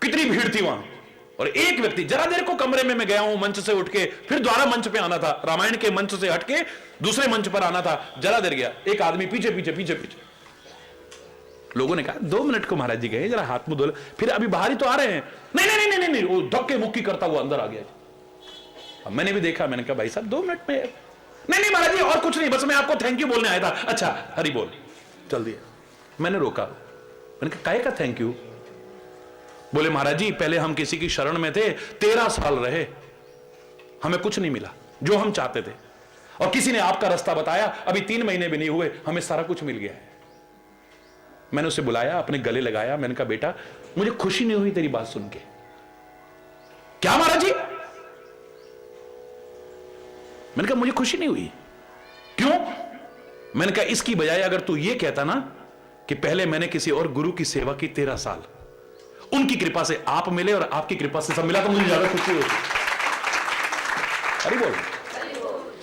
कितनी भीड़ थी वहां, और एक व्यक्ति, जरा देर को कमरे में मैं गया हूं मंच से उठ के, फिर दोबारा मंच पे आना था, रामायण के मंच से हटके दूसरे मंच पर आना था, जरा देर गया, एक आदमी पीछे पीछे पीछे पीछे। लोगों ने कहा 2 मिनट को महाराज जी गए, जरा हाथ मुंह धो, फिर अभी बाहर ही तो आ रहे हैं। नहीं नहीं नहीं नहीं नहीं, वो धक्के मुक्की करता हुआ अंदर आ गया। अब मैंने भी देखा, मैंने कहा भाई साहब 2 मिनट में, नहीं नहीं महाराज जी और कुछ नहीं, बस मैं आपको थैंक यू बोलने आया था। अच्छा हरि बोल, चल दिया। मैंने रोका, मैंने कहा काहे का थैंक यू? बोले महाराज जी पहले हम किसी की शरण में थे, 13 साल रहे, हमें कुछ नहीं मिला जो हम चाहते थे, और किसी ने आपका रास्ता बताया, अभी 3 महीने भी नहीं हुए, हमें सारा कुछ मिल गया है। मैंने उसे बुलाया, अपने गले लगाया, मैंने कहा बेटा मुझे खुशी नहीं हुई तेरी बात सुन के। क्या महाराज जी? मैंने कहा मुझे खुशी नहीं हुई। क्यों? मैंने कहा इसकी बजाय अगर तू ये कहता ना कि पहले मैंने किसी और गुरु की सेवा की 13 साल, उनकी कृपा से आप मिले और आपकी कृपा से सब मिला, तो मुझे ज्यादा खुशी होती। अरे बोल,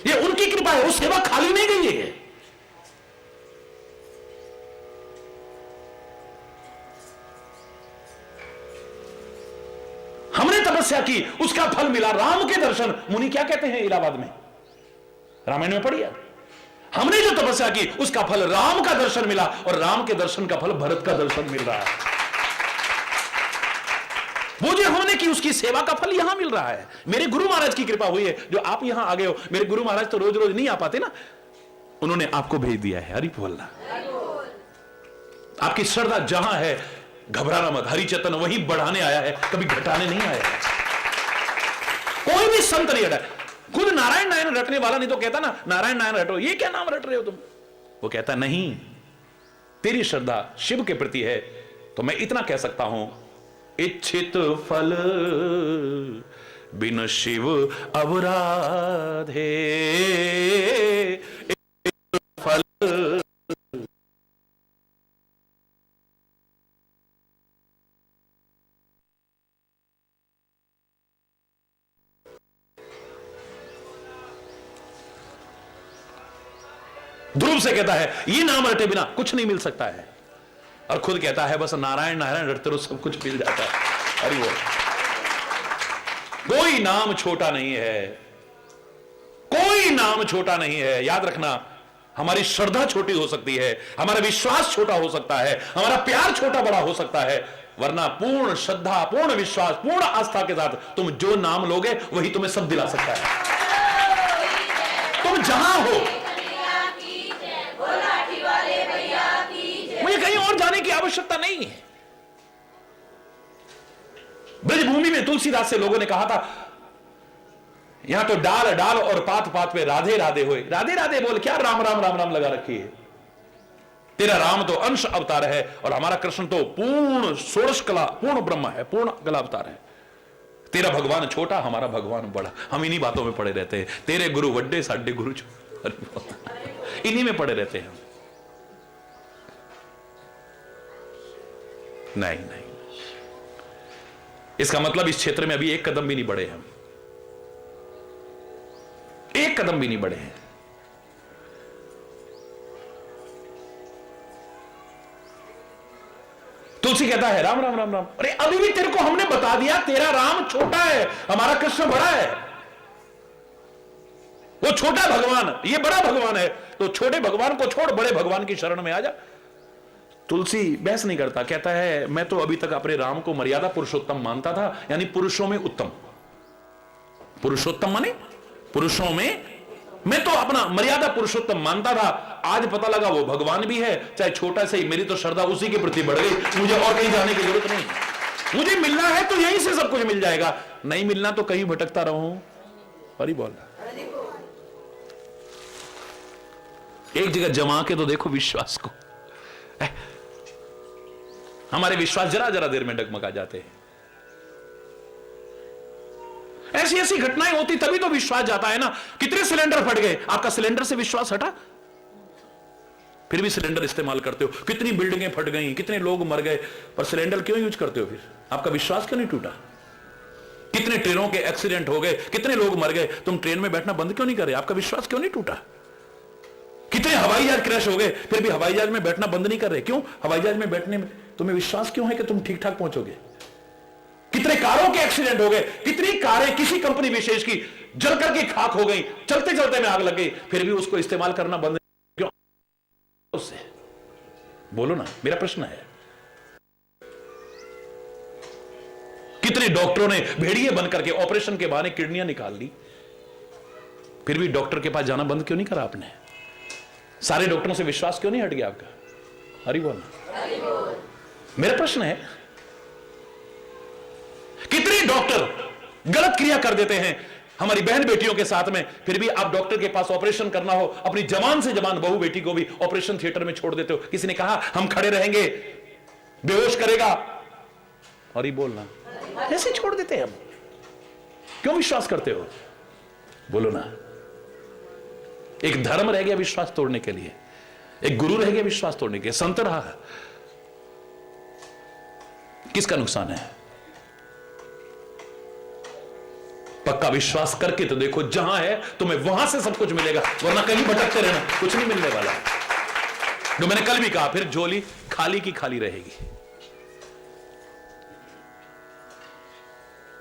ये उनकी कृपा है, वो सेवा खाली नहीं गई है। हमने तपस्या की, उसका फल मिला, राम के दर्शन। मुनि क्या कहते हैं इलाहाबाद में, रामायण में पढ़िए, हमने जो तपस्या की उसका फल राम का दर्शन मिला, और राम के दर्शन का फल भरत का दर्शन मिल रहा है। वो जो हमने की उसकी सेवा का फल यहां मिल रहा है। मेरे गुरु महाराज की कृपा हुई है जो आप यहां आ गए हो। मेरे गुरु महाराज तो रोज रोज नहीं आ पाते ना, उन्होंने आपको भेज दिया है। हरि बोलना, आपकी श्रद्धा जहां है घबराना मत, हरि चेतन वही बढ़ाने आया है, कभी घटाने नहीं आया है। कोई भी संत नहीं हटा। खुद नारायण नारायण रटने वाला नहीं तो कहता ना नारायण नारायण रटो, ये क्या नाम रट रहे हो तुम? वो कहता नहीं, तेरी श्रद्धा शिव के प्रति है तो मैं इतना कह सकता हूं, इच्छित फल बिन शिव अवराधे, फल ध्रुव से कहता है ये नाम रटे बिना कुछ नहीं मिल सकता है, और खुद कहता है बस नारायण नारायण रटते रहो सब कुछ मिल जाता है। अरे वो कोई नाम छोटा नहीं है, कोई नाम छोटा नहीं है। याद रखना, हमारी श्रद्धा छोटी हो सकती है, हमारा विश्वास छोटा हो सकता है, हमारा प्यार छोटा बड़ा हो सकता है, वरना पूर्ण श्रद्धा, पूर्ण विश्वास, पूर्ण आस्था के साथ तुम जो नाम लोगे वही तुम्हें सब दिला सकता है। तुम जहां हो, मुझे कहीं और जाने की आवश्यकता नहीं है। ब्रजभूमि में तुलसीदास से लोगों ने कहा था, यहां तो डाल डाल और पात पात पे राधे राधे होए। राधे राधे बोल, क्या राम राम राम राम लगा रखी है? तेरा राम तो अंश अवतार है और हमारा कृष्ण तो पूर्ण षोडश कला, पूर्ण ब्रह्म है, पूर्ण कला अवतार है। तेरा भगवान छोटा, हमारा भगवान बड़ा। हम इन्हीं बातों में पड़े रहते हैं, तेरे गुरु वड्डे साडे गुरु छोटे, इन्हीं में पड़े रहते हैं। नहीं नहीं, इसका मतलब इस क्षेत्र में अभी एक कदम भी नहीं बढ़े हम, एक कदम भी नहीं बढ़े हैं। तुलसी कहता है राम राम राम राम। अरे अभी भी तेरे को हमने बता दिया, तेरा राम छोटा है, हमारा कृष्ण बड़ा है। वो छोटा भगवान, ये बड़ा भगवान है, तो छोटे भगवान को छोड़, बड़े भगवान की शरण में आ जा। तुलसी बहस नहीं करता, कहता है मैं तो अभी तक अपने राम को मर्यादा पुरुषोत्तम मानता था, यानी पुरुषों में उत्तम। पुरुषोत्तम माने पुरुषों में, मैं तो अपना मर्यादा पुरुषोत्तम मानता था। आज पता लगा वो भगवान भी है, चाहे छोटा से ही। मेरी तो श्रद्धा उसी के प्रति बढ़ गई, मुझे और कहीं जाने की जरूरत नहीं। मुझे मिलना है तो यहीं से सब कुछ मिल जाएगा, नहीं मिलना तो कहीं भटकता रहूं। हरि बोल, एक जगह जमा के तो देखो विश्वास को। हमारे विश्वास जरा जरा देर में डगमगा जाते हैं। ऐसी ऐसी घटनाएं होती तभी तो विश्वास जाता है ना। कितने सिलेंडर फट गए, आपका सिलेंडर से विश्वास हटा? फिर भी सिलेंडर इस्तेमाल करते हो। कितनी बिल्डिंगें फट गई, कितने लोग मर गए, पर सिलेंडर क्यों यूज करते हो? फिर आपका विश्वास क्यों नहीं टूटा? कितने ट्रेनों के एक्सीडेंट हो गए, कितने लोग मर गए, तुम ट्रेन में बैठना बंद क्यों नहीं करे? आपका विश्वास क्यों नहीं टूटा? कितने हवाई जहाज क्रैश हो गए, फिर भी हवाई जहाज में बैठना बंद नहीं कर रहे, क्यों? हवाई जहाज में बैठने में तुम्हें विश्वास क्यों है कि तुम ठीक ठाक पहुंचोगे? कितने कारों के एक्सीडेंट हो गए, कितनी कारें किसी कंपनी विशेष की जल करके खाक हो गई, चलते चलते में आग लग गई, फिर भी उसको इस्तेमाल करना बंद क्यों? उससे बोलो ना, मेरा प्रश्न है। कितने डॉक्टरों ने भेड़िए बन करके ऑपरेशन के बहाने किडनियां निकाल ली, फिर भी डॉक्टर के पास जाना बंद क्यों नहीं करा आपने? सारे डॉक्टरों से विश्वास क्यों नहीं हट गया आपका? हरि बोल। मेरा प्रश्न है, कितने डॉक्टर गलत क्रिया कर देते हैं हमारी बहन बेटियों के साथ में, फिर भी आप डॉक्टर के पास ऑपरेशन करना हो, अपनी जवान से जवान बहू बेटी को भी ऑपरेशन थिएटर में छोड़ देते हो। किसी ने कहा हम खड़े रहेंगे, बेहोश करेगा, और ही बोलना ऐसे छोड़ देते हैं हम। क्यों विश्वास करते हो? बोलो ना। एक धर्म रह गया विश्वास तोड़ने के लिए, एक गुरु रह गया विश्वास तोड़ने के लिए, संत रहा। किसका नुकसान है? पक्का विश्वास करके तो देखो, जहां है तुम्हें वहां से सब कुछ मिलेगा, वरना कहीं भटकते रहना, कुछ नहीं मिलने वाला। जो मैंने कल भी कहा, फिर झोली खाली की खाली रहेगी।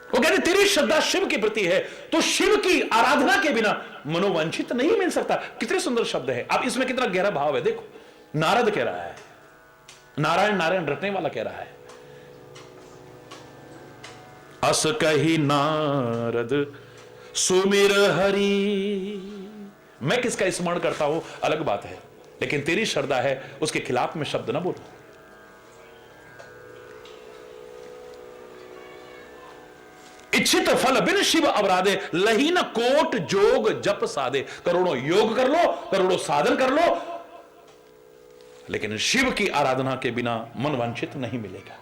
वो कहते तेरी श्रद्धा शिव के प्रति है, तो शिव की आराधना के बिना मनोवांछित नहीं मिल सकता। कितने सुंदर शब्द है। अब इसमें कितना गहरा भाव है देखो। नारद कह रहा है, नारायण नारायण रटने वाला कह रहा है, अस कही नारद सुमिर हरि। मैं किसका स्मरण करता हूं अलग बात है, लेकिन तेरी श्रद्धा है उसके खिलाफ में शब्द ना बोलो। इच्छित फल बिन शिव अवराधे, लही न कोट जोग जप साधे। करोड़ों योग कर लो, करोड़ों साधन कर लो, लेकिन शिव की आराधना के बिना मन वांछित नहीं मिलेगा।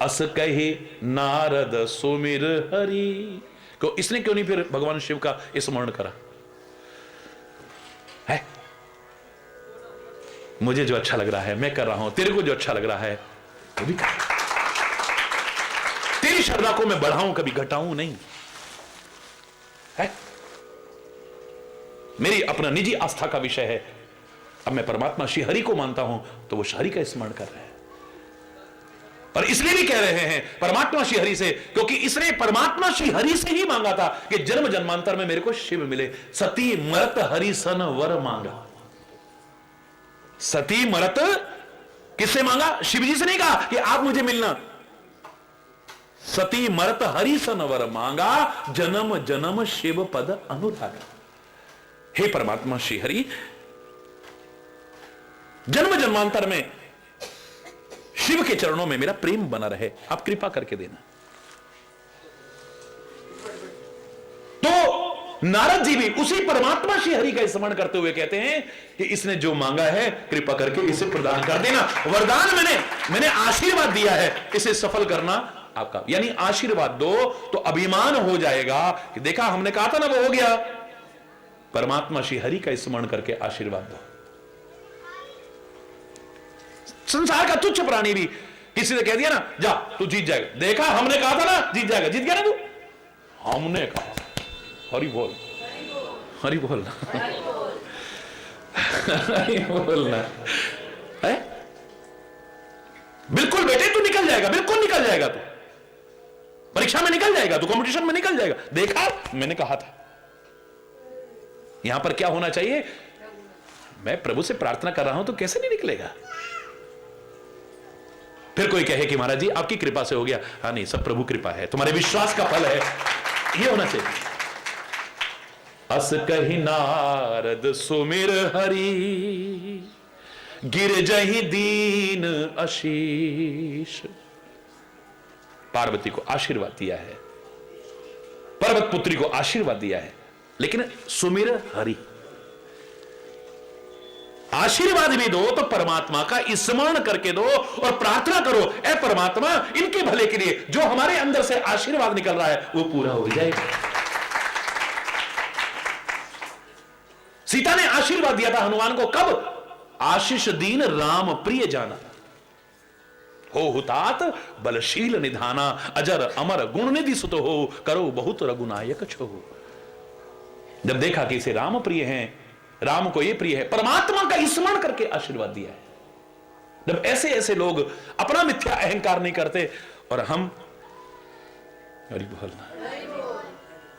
अस कहे नारद सुमिर हरि को, इसने क्यों नहीं फिर भगवान शिव का स्मरण करा है? मुझे जो अच्छा लग रहा है मैं कर रहा हूं, तेरे को जो अच्छा लग रहा है वो भी कर। तेरी श्रद्धा को मैं बढ़ाऊं, कभी घटाऊं नहीं है। मेरी अपना निजी आस्था का विषय है। अब मैं परमात्मा श्री हरि को मानता हूं तो वो हरि का स्मरण कर रहे हैं, और इसलिए भी कह रहे हैं परमात्मा श्री हरि से, क्योंकि इसने परमात्मा श्री हरि से ही मांगा था कि जन्म जन्मांतर में मेरे को शिव मिले। सती मरत हरि सन वर मांगा। सती मरत किससे मांगा? शिव जी से नहीं कहा कि आप मुझे मिलना। सती मरत हरि सन वर मांगा, जन्म जन्म शिव पद अनुराग। हे परमात्मा श्री हरि, जन्म जन्मांतर में शिव के चरणों में मेरा प्रेम बना रहे, आप कृपा करके देना। तो नारद जी भी उसी परमात्मा श्री हरि का स्मरण करते हुए कहते हैं कि इसने जो मांगा है कृपा करके इसे प्रदान कर देना। वरदान मैंने आशीर्वाद दिया है, इसे सफल करना आपका। यानी आशीर्वाद दो तो अभिमान हो जाएगा कि देखा हमने कहा था ना वो हो गया। परमात्मा श्री हरि का स्मरण करके आशीर्वाद दो। संसार का तुच्छ प्राणी भी किसी ने कह दिया ना जा तू जीत जाएगा, देखा हमने कहा था ना जीत जाएगा, जीत गया ना तू, हमने कहा। हरि बोल, हरि बोल, हरि बोलना है। बिल्कुल बेटे तू निकल जाएगा, बिल्कुल निकल जाएगा, तू परीक्षा में निकल जाएगा, तू कंपटीशन में निकल जाएगा, देखा मैंने कहा था। यहां पर क्या होना चाहिए? मैं प्रभु से प्रार्थना कर रहा हूं तो कैसे नहीं निकलेगा? फिर कोई कहे कि महाराज जी आपकी कृपा से हो गया। हाँ नहीं, सब प्रभु कृपा है, तुम्हारे विश्वास का फल है, ये होना चाहिए। अस कही नारद सुमिर हरि, गिर जहि दीन आशीष। पार्वती को आशीर्वाद दिया है, पर्वत पुत्री को आशीर्वाद दिया है, लेकिन सुमिर हरि, आशीर्वाद भी दो तो परमात्मा का स्मरण करके दो और प्रार्थना करो, ए परमात्मा इनके भले के लिए जो हमारे अंदर से आशीर्वाद निकल रहा है वो पूरा हो जाएगा। सीता ने आशीर्वाद दिया था हनुमान को, कब? आशीष दीन राम प्रिय जाना, हो हुतात बलशील निधाना, अजर अमर गुण निधि सुत हो, करो बहुत रघुनायक छो। जब देखा कि इसे राम प्रिय हैं, राम को ये प्रिय है, परमात्मा का स्मरण करके आशीर्वाद दिया है। जब ऐसे ऐसे लोग अपना मिथ्या अहंकार नहीं करते और हम अरे बोलना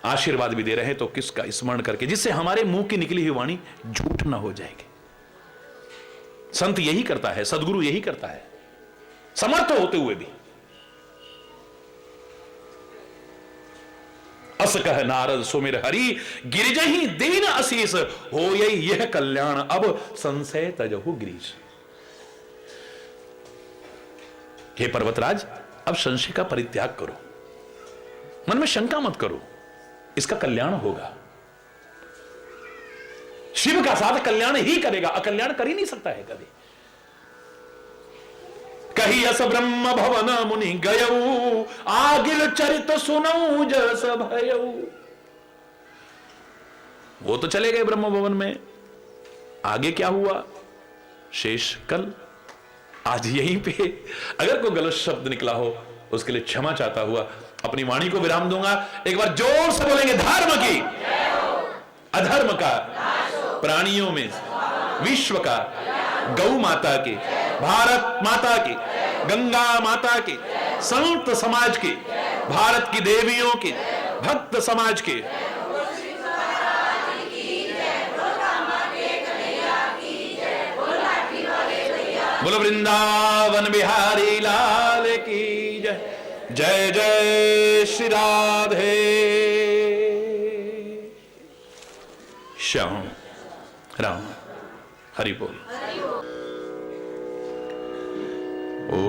आशीर्वाद भी दे रहे हैं तो किसका स्मरण करके, जिससे हमारे मुंह की निकली हुई वाणी झूठ ना हो जाएगी। संत यही करता है, सदगुरु यही करता है, समर्थ होते हुए भी। अस कह नारद सुमिर हरि, गिरिजहि दीन आशीष, हो यह कल्याण अब संशय तजहु गिरीश। हे पर्वतराज, अब संशय का परित्याग करो, मन में शंका मत करो, इसका कल्याण होगा। शिव का साथ कल्याण ही करेगा, अकल्याण कर ही नहीं सकता है कभी। कही अस ब्रह्म भवन मुनि गयऊ, आगिल चरित सुनऊ जस भयऊ। वो तो चले गए ब्रह्म भवन में, आगे क्या हुआ शेष कल। आज यहीं पे अगर कोई गलत शब्द निकला हो उसके लिए क्षमा चाहता हुआ अपनी वाणी को विराम दूंगा। एक बार जोर से बोलेंगे, धर्म की अधर्म का, प्राणियों में विश्व का, गौ माता की, भारत माता की, गंगा माता की, संत समाज की, भारत की देवियों की, भक्त समाज की, बोलो वृंदावन बिहारी लाल की जय। जय जय श्री राधे श्याम राम। हरि बोल। ओ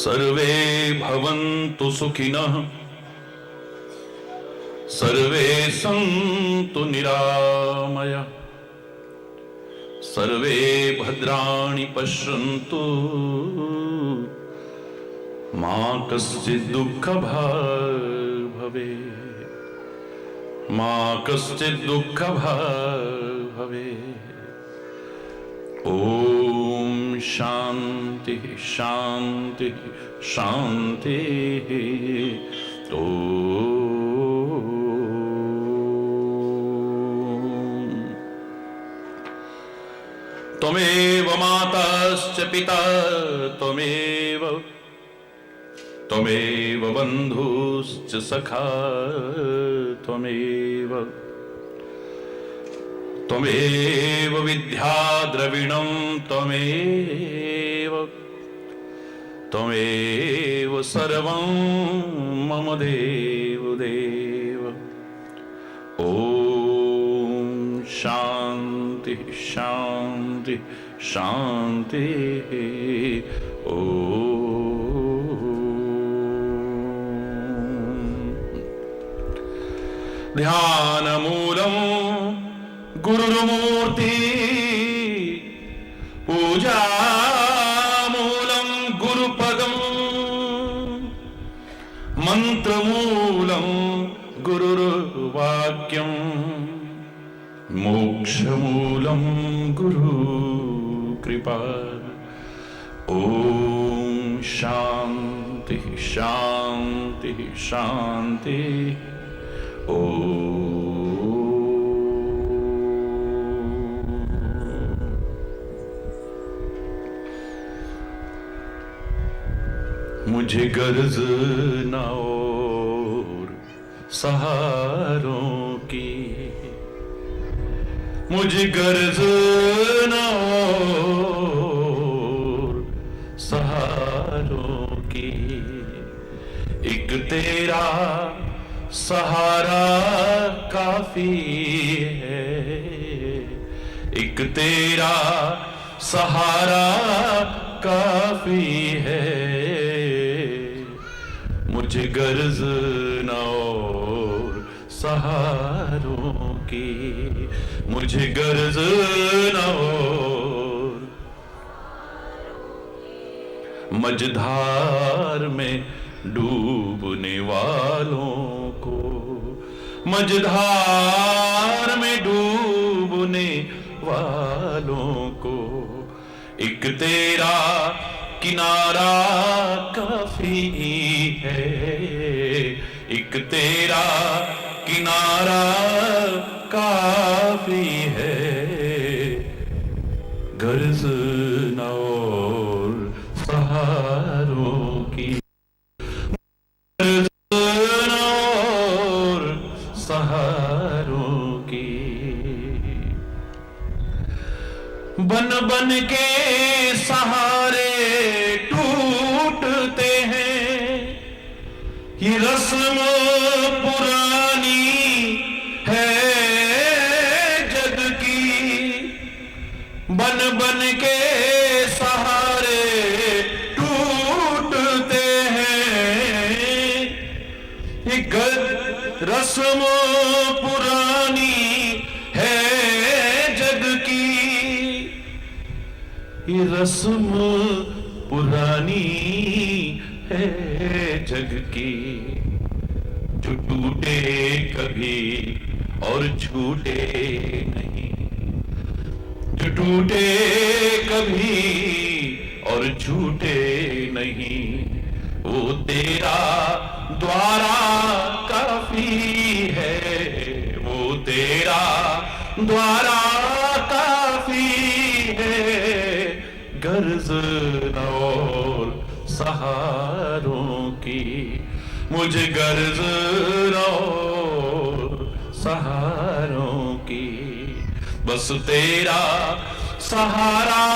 सर्वे भवन्तु सुखिनः सर्वे सन्तु निरामया सर्वे भद्राणि पश्यन्तु मा कश्चित् दुःखभाग् भवेत् मा कश्चित् दुःखभाग् भवेत्। ओम शांति शांति शांति। त्वमेव माताश्च पिता त्वमेव बन्धुश्च सखा त्वमेव विद्या द्रविणं त्वमेव सर्वं मम देव देव। ओम शांति शांति शांति। ध्यानमूलं गुरुर्मूर्ति पूजामूलं गुरुपदं मंत्रमूलं गुरुर्वाक्यं मोक्षमूलं गुरुकृपा। ओम शांति शांति शांति। मुझे गर्ज न और सहारों की मुझे गर्ज न और सहारों की एक तेरा सहारा काफी है एक तेरा सहारा काफी है। मुझे गर्ज न और सहारों की मुझे गर्ज न और मझधार में डूबने वालों को मझधार में डूबने वालों को एक तेरा किनारा काफी है एक तेरा किनारा काफी है। गर्ज न और सहारों की सहारों की बन बन के सहारे टूटते हैं ये रस्म पुरानी है जग की बन बन के सहारे टूटते हैं ये रस्म पुरानी है जग की ये रस्म पुरानी है जग की जो टूटे कभी और छूटे नहीं जो टूटे कभी और छूटे नहीं वो तेरा द्वारा काफी है वो तेरा द्वारा काफी है। गर्ज न और सहारों की मुझे गर्ज न और सहारों की बस तेरा सहारा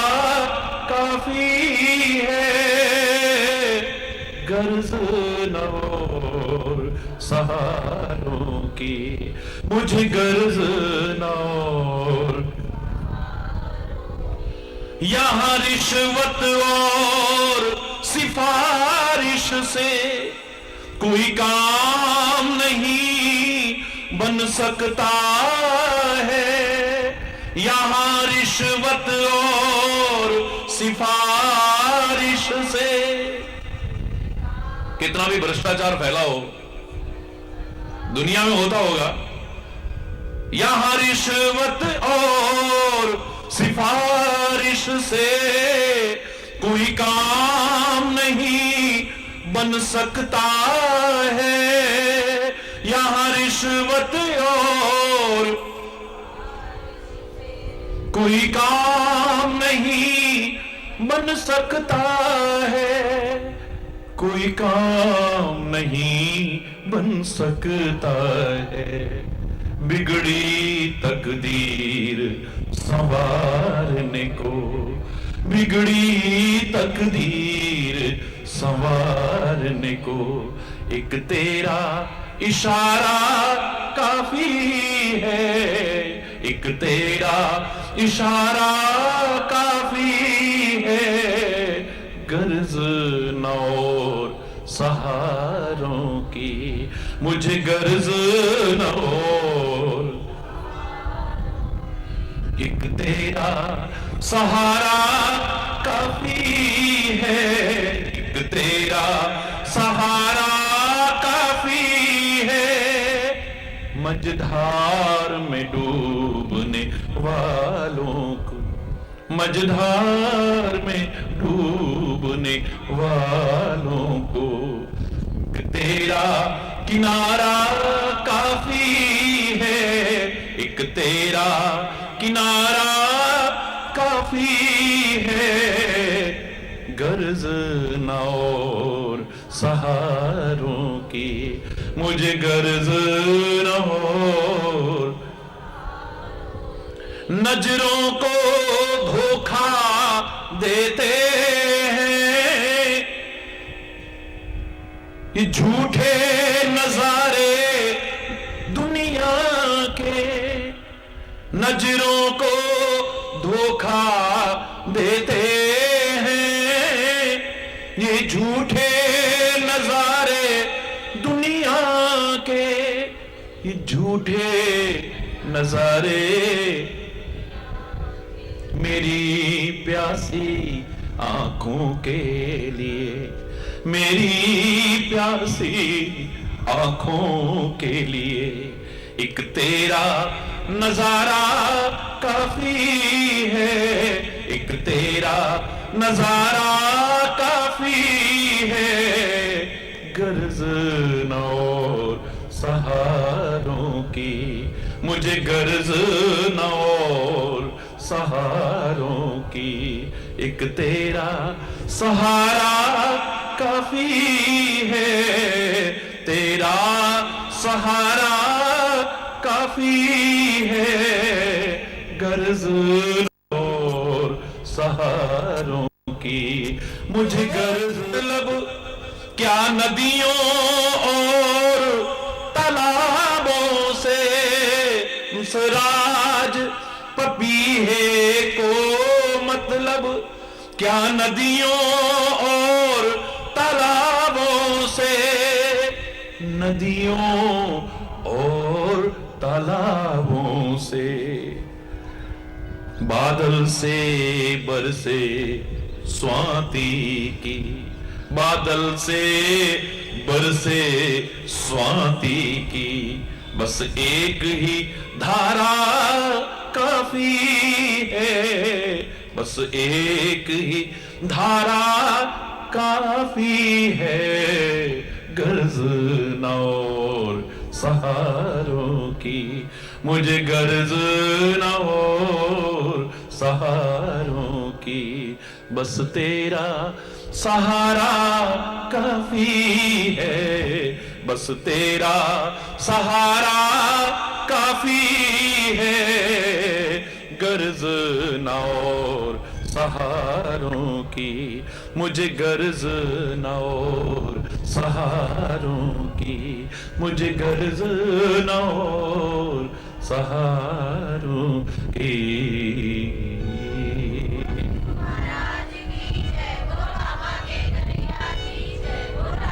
काफी है। गर्ज न और सहारों की मुझे गर्ज न और यहाँ रिश्वत और सिफारिश से कोई काम नहीं बन सकता है, यहां रिश्वत और सिफारिश से। कितना भी भ्रष्टाचार फैला हो, दुनिया में होता होगा, यहां रिश्वत और सिफारिश से कोई काम नहीं बन सकता है, यहां रिश्वत और कोई काम नहीं बन सकता है, कोई काम नहीं बन सकता है। बिगड़ी तकदीर संवारने को, बिगड़ी तकदीर संवारने को एक तेरा इशारा काफी है, एक तेरा इशारा काफी है। गर्ज न और सहारों की, मुझे गर्ज न और, एक तेरा सहारा काफी है, एक तेरा सहारा काफी है। मझधार में डूबने वालों को, मझधार में डूबने वालों को तेरा किनारा काफी है, एक तेरा किनारा काफी है। गर्ज न और सहारों की, मुझे गर्ज न और, नजरों को धोखा देते हैं ये झूठे नजारे दुनिया के, नजरों को धोखा देते हैं ये झूठे नजारे दुनिया के, ये झूठे नजारे। मेरी प्यासी आंखों के लिए, मेरी प्यासी आंखों के लिए एक तेरा नजारा काफी है, एक तेरा नजारा काफी है। गर्ज न और सहारों की, मुझे गर्ज न और सहारों की, एक तेरा सहारा काफी है, तेरा सहारा काफी है। गर्ज और सहारों की, मुझे गर्ज लब क्या नदियों और तालाबों से, सराज पपीहे को मतलब क्या नदियों और तालाबों से, नदियों और तालाबों से। बादल से बरसे स्वाति की, बादल से बरसे स्वाति की, बस एक ही धारा काफी है, बस एक ही धारा काफी है। गर्ज न और सहारों की, मुझे गर्ज न और सहारों की, बस तेरा सहारा काफी है, बस तेरा सहारा काफी है। गर्ज न और सहारों की, मुझे गर्ज न और सहारों की, मुझे गर्ज न और सहारों की। महाराज की जय, बोलो बाबा के कन्हैया की जय, बोलो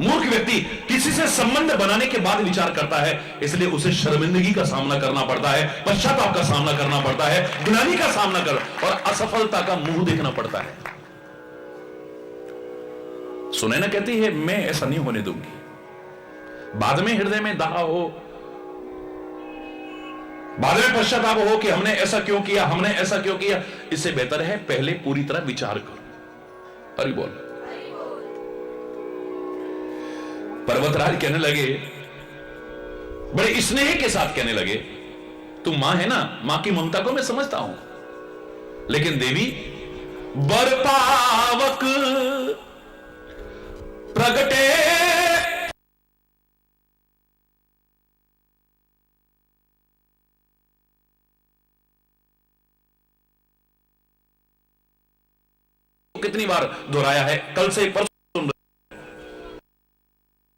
मूर्ख व्यक्ति किसी से संबंध बनाने के बाद विचार करता है, इसलिए उसे शर्मिंदगी का सामना करना पड़ता है, पश्चाताप का सामना करना पड़ता है, ग्लानि का सामना कर और असफलता का मुंह देखना पड़ता है। सुनैना कहती है मैं ऐसा नहीं होने दूंगी। बाद में हृदय में दाह हो, बाद में पश्चाताप हो कि हमने ऐसा क्यों किया, हमने ऐसा क्यों किया, इससे बेहतर है पहले पूरी तरह विचार करो। हरि बोल। पर्वतराज कहने लगे, बड़े स्नेह के साथ कहने लगे, तुम मां है ना, मां की ममता को मैं समझता हूं, लेकिन देवी बर पावक प्रगटे कितनी बार दोहराया है, कल से परसों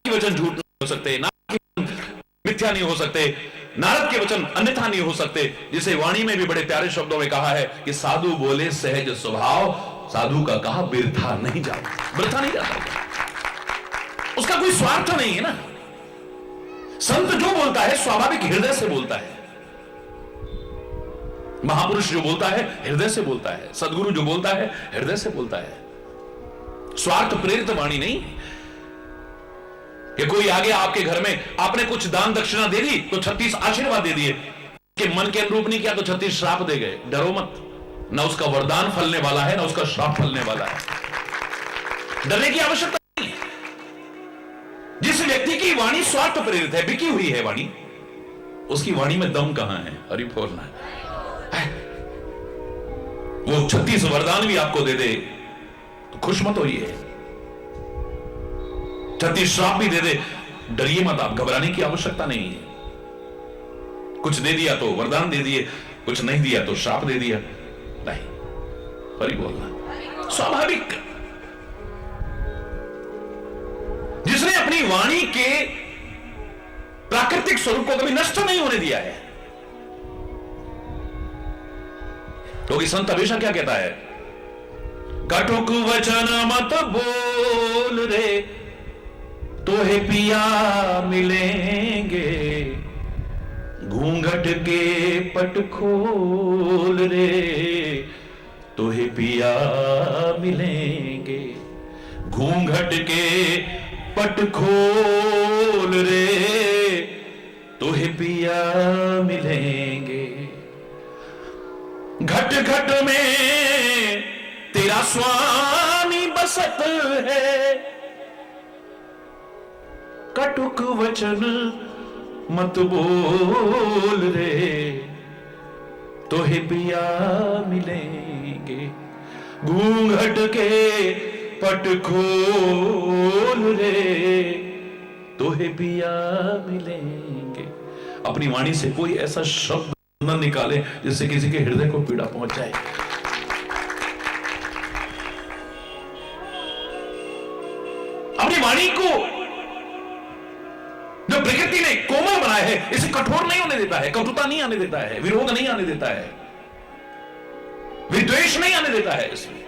वचन झूठ नहीं हो सकते, नारद के मिथ्या नहीं हो सकते, नारद के वचन अन्यथा नहीं हो सकते, जिसे वाणी में भी बड़े प्यारे शब्दों में कहा है कि साधु बोले सहज स्वभाव, साधु का कहा बिरथा नहीं जाता, बिरथा नहीं जाता, उसका कोई स्वार्थ नहीं है ना। संत जो बोलता है स्वाभाविक हृदय से बोलता है, महापुरुष जो बोलता है हृदय से बोलता है, सदगुरु जो बोलता है हृदय से बोलता है, स्वार्थ प्रेरित वाणी नहीं। कि कोई आ गया आपके घर में, आपने कुछ दान दक्षिणा दे दी तो 36 आशीर्वाद दे दिए, कि मन के अनुरूप नहीं किया तो 36 श्राप दे गए। डरो मत, ना उसका वरदान फलने वाला है ना उसका श्राप फलने वाला है, डरने की आवश्यकता नहीं। जिस व्यक्ति की वाणी स्वार्थ प्रेरित है, बिकी हुई है वाणी, उसकी वाणी में दम कहां है? हरि बोलना है। वो 36 वरदान भी आपको दे दे तो खुश मत होइए, 36 श्राप भी दे दे, डरिए मत, आप घबराने की आवश्यकता नहीं है। कुछ दे दिया तो वरदान दे दिए, कुछ नहीं दिया तो श्राप दे दिया, नहीं। हरि बोलना स्वाभाविक। जिसने अपनी वाणी के प्राकृतिक स्वरूप को कभी नष्ट नहीं होने दिया है, क्योंकि संत हमेशा क्या कहता है, कटुक वचन मत बोल रे तो हे पिया मिलेंगे, घूंघट के पट खोल रे तो हे पिया मिलेंगे, घूंघट के पट खोल रे तो हे पिया मिलेंगे, घट घट में तेरा स्वामी बसत है, कटुक वचन मत बोल रे तो हे पिया मिलेंगे, घूंघट के पट खोल रे तो हे पिया मिलेंगे। अपनी वाणी से कोई ऐसा शब्द न निकाले जिससे किसी के हृदय को पीड़ा पहुंच जाए। अपनी वाणी को जो प्रकृति ने कोमल बनाया है, इसे कठोर नहीं होने देता है, कटुता नहीं आने देता है, विरोध नहीं आने देता है, विद्वेष नहीं आने देता है इसमें।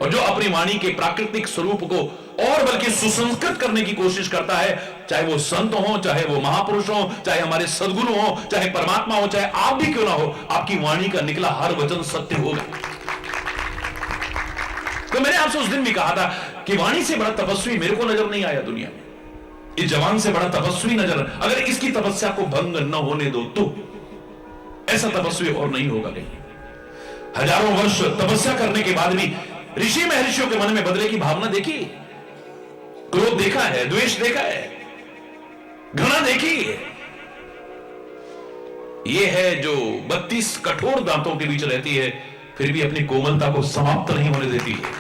और जो अपनी वाणी के प्राकृतिक स्वरूप को और बल्कि सुसंस्कृत करने की कोशिश करता है, चाहे वो संत हो, चाहे वो महापुरुष हो, चाहे हमारे सदगुरु हो, चाहे परमात्मा हो, चाहे आप भी क्यों ना हो, आपकी वाणी का निकला हर वचन सत्य होगा। तो मैंने आपसे उस दिन भी कहा था कि वाणी से बड़ा तपस्वी मेरे को नजर नहीं आया दुनिया में, इस जवान से बड़ा तपस्वी नजर, अगर इसकी तपस्या को भंग न होने दो तो ऐसा तपस्वी और नहीं होगा कहीं। हजारों वर्ष तपस्या करने के बाद भी ऋषि महर्षियों के मन में बदले की भावना देखी, क्रोध देखा है, द्वेष देखा है, घृणा देखी है। यह है जो 32 कठोर दांतों के बीच रहती है, फिर भी अपनी कोमलता को समाप्त नहीं होने देती है।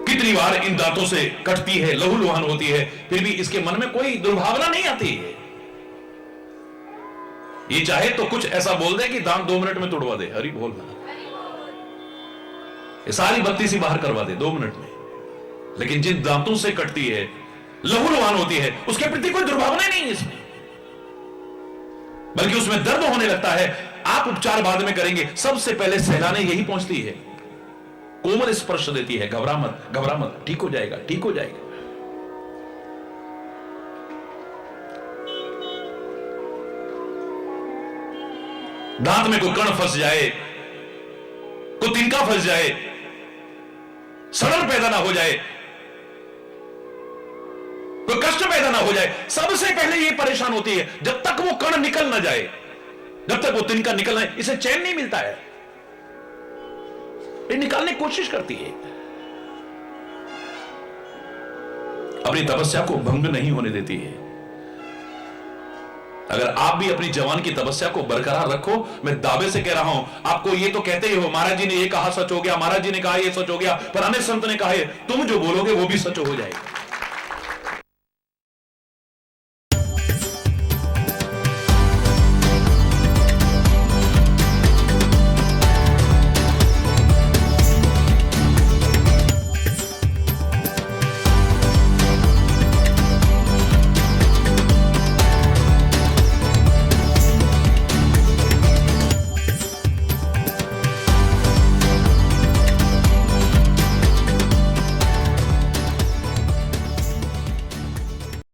कितनी बार इन दांतों से कटती है, लहूलुहान होती है, फिर भी इसके मन में कोई दुर्भावना नहीं आती है। ये चाहे तो कुछ ऐसा बोल दे कि दांत 2 मिनट में तोड़वा दे, हरि बोलना, ये सारी बत्ती सी बाहर करवा दे 2 मिनट में। लेकिन जिन दांतों से कटती है, लहूलुहान होती है, उसके प्रति कोई दुर्भावना नहीं है इसमें, बल्कि उसमें दर्द होने लगता है आप उपचार बाद में करेंगे, सबसे पहले सहलाने यही पहुंचती है, कोमल स्पर्श देती है, घबरा मत, घबरा मत, ठीक हो जाएगा, ठीक हो जाएगा। दांत में कोई कण फंस जाए, कोई तिनका फंस जाए, सड़न पैदा ना हो जाए, कोई कष्ट पैदा ना हो जाए, सबसे पहले ये परेशान होती है। जब तक वो कण निकल ना जाए, जब तक वो तिनका निकल ना, इसे चैन नहीं मिलता है, ये निकालने की कोशिश करती है। अपनी तपस्या को भंग नहीं होने देती है। अगर आप भी अपनी जवान की तपस्या को बरकरार रखो, मैं दावे से कह रहा हूं, आपको ये तो कहते ही हो महाराज जी ने ये कहा सच हो गया, महाराज जी ने कहा ये सच हो गया, पर अनेक संत ने कहा है, तुम जो बोलोगे वो भी सच हो जाएगा।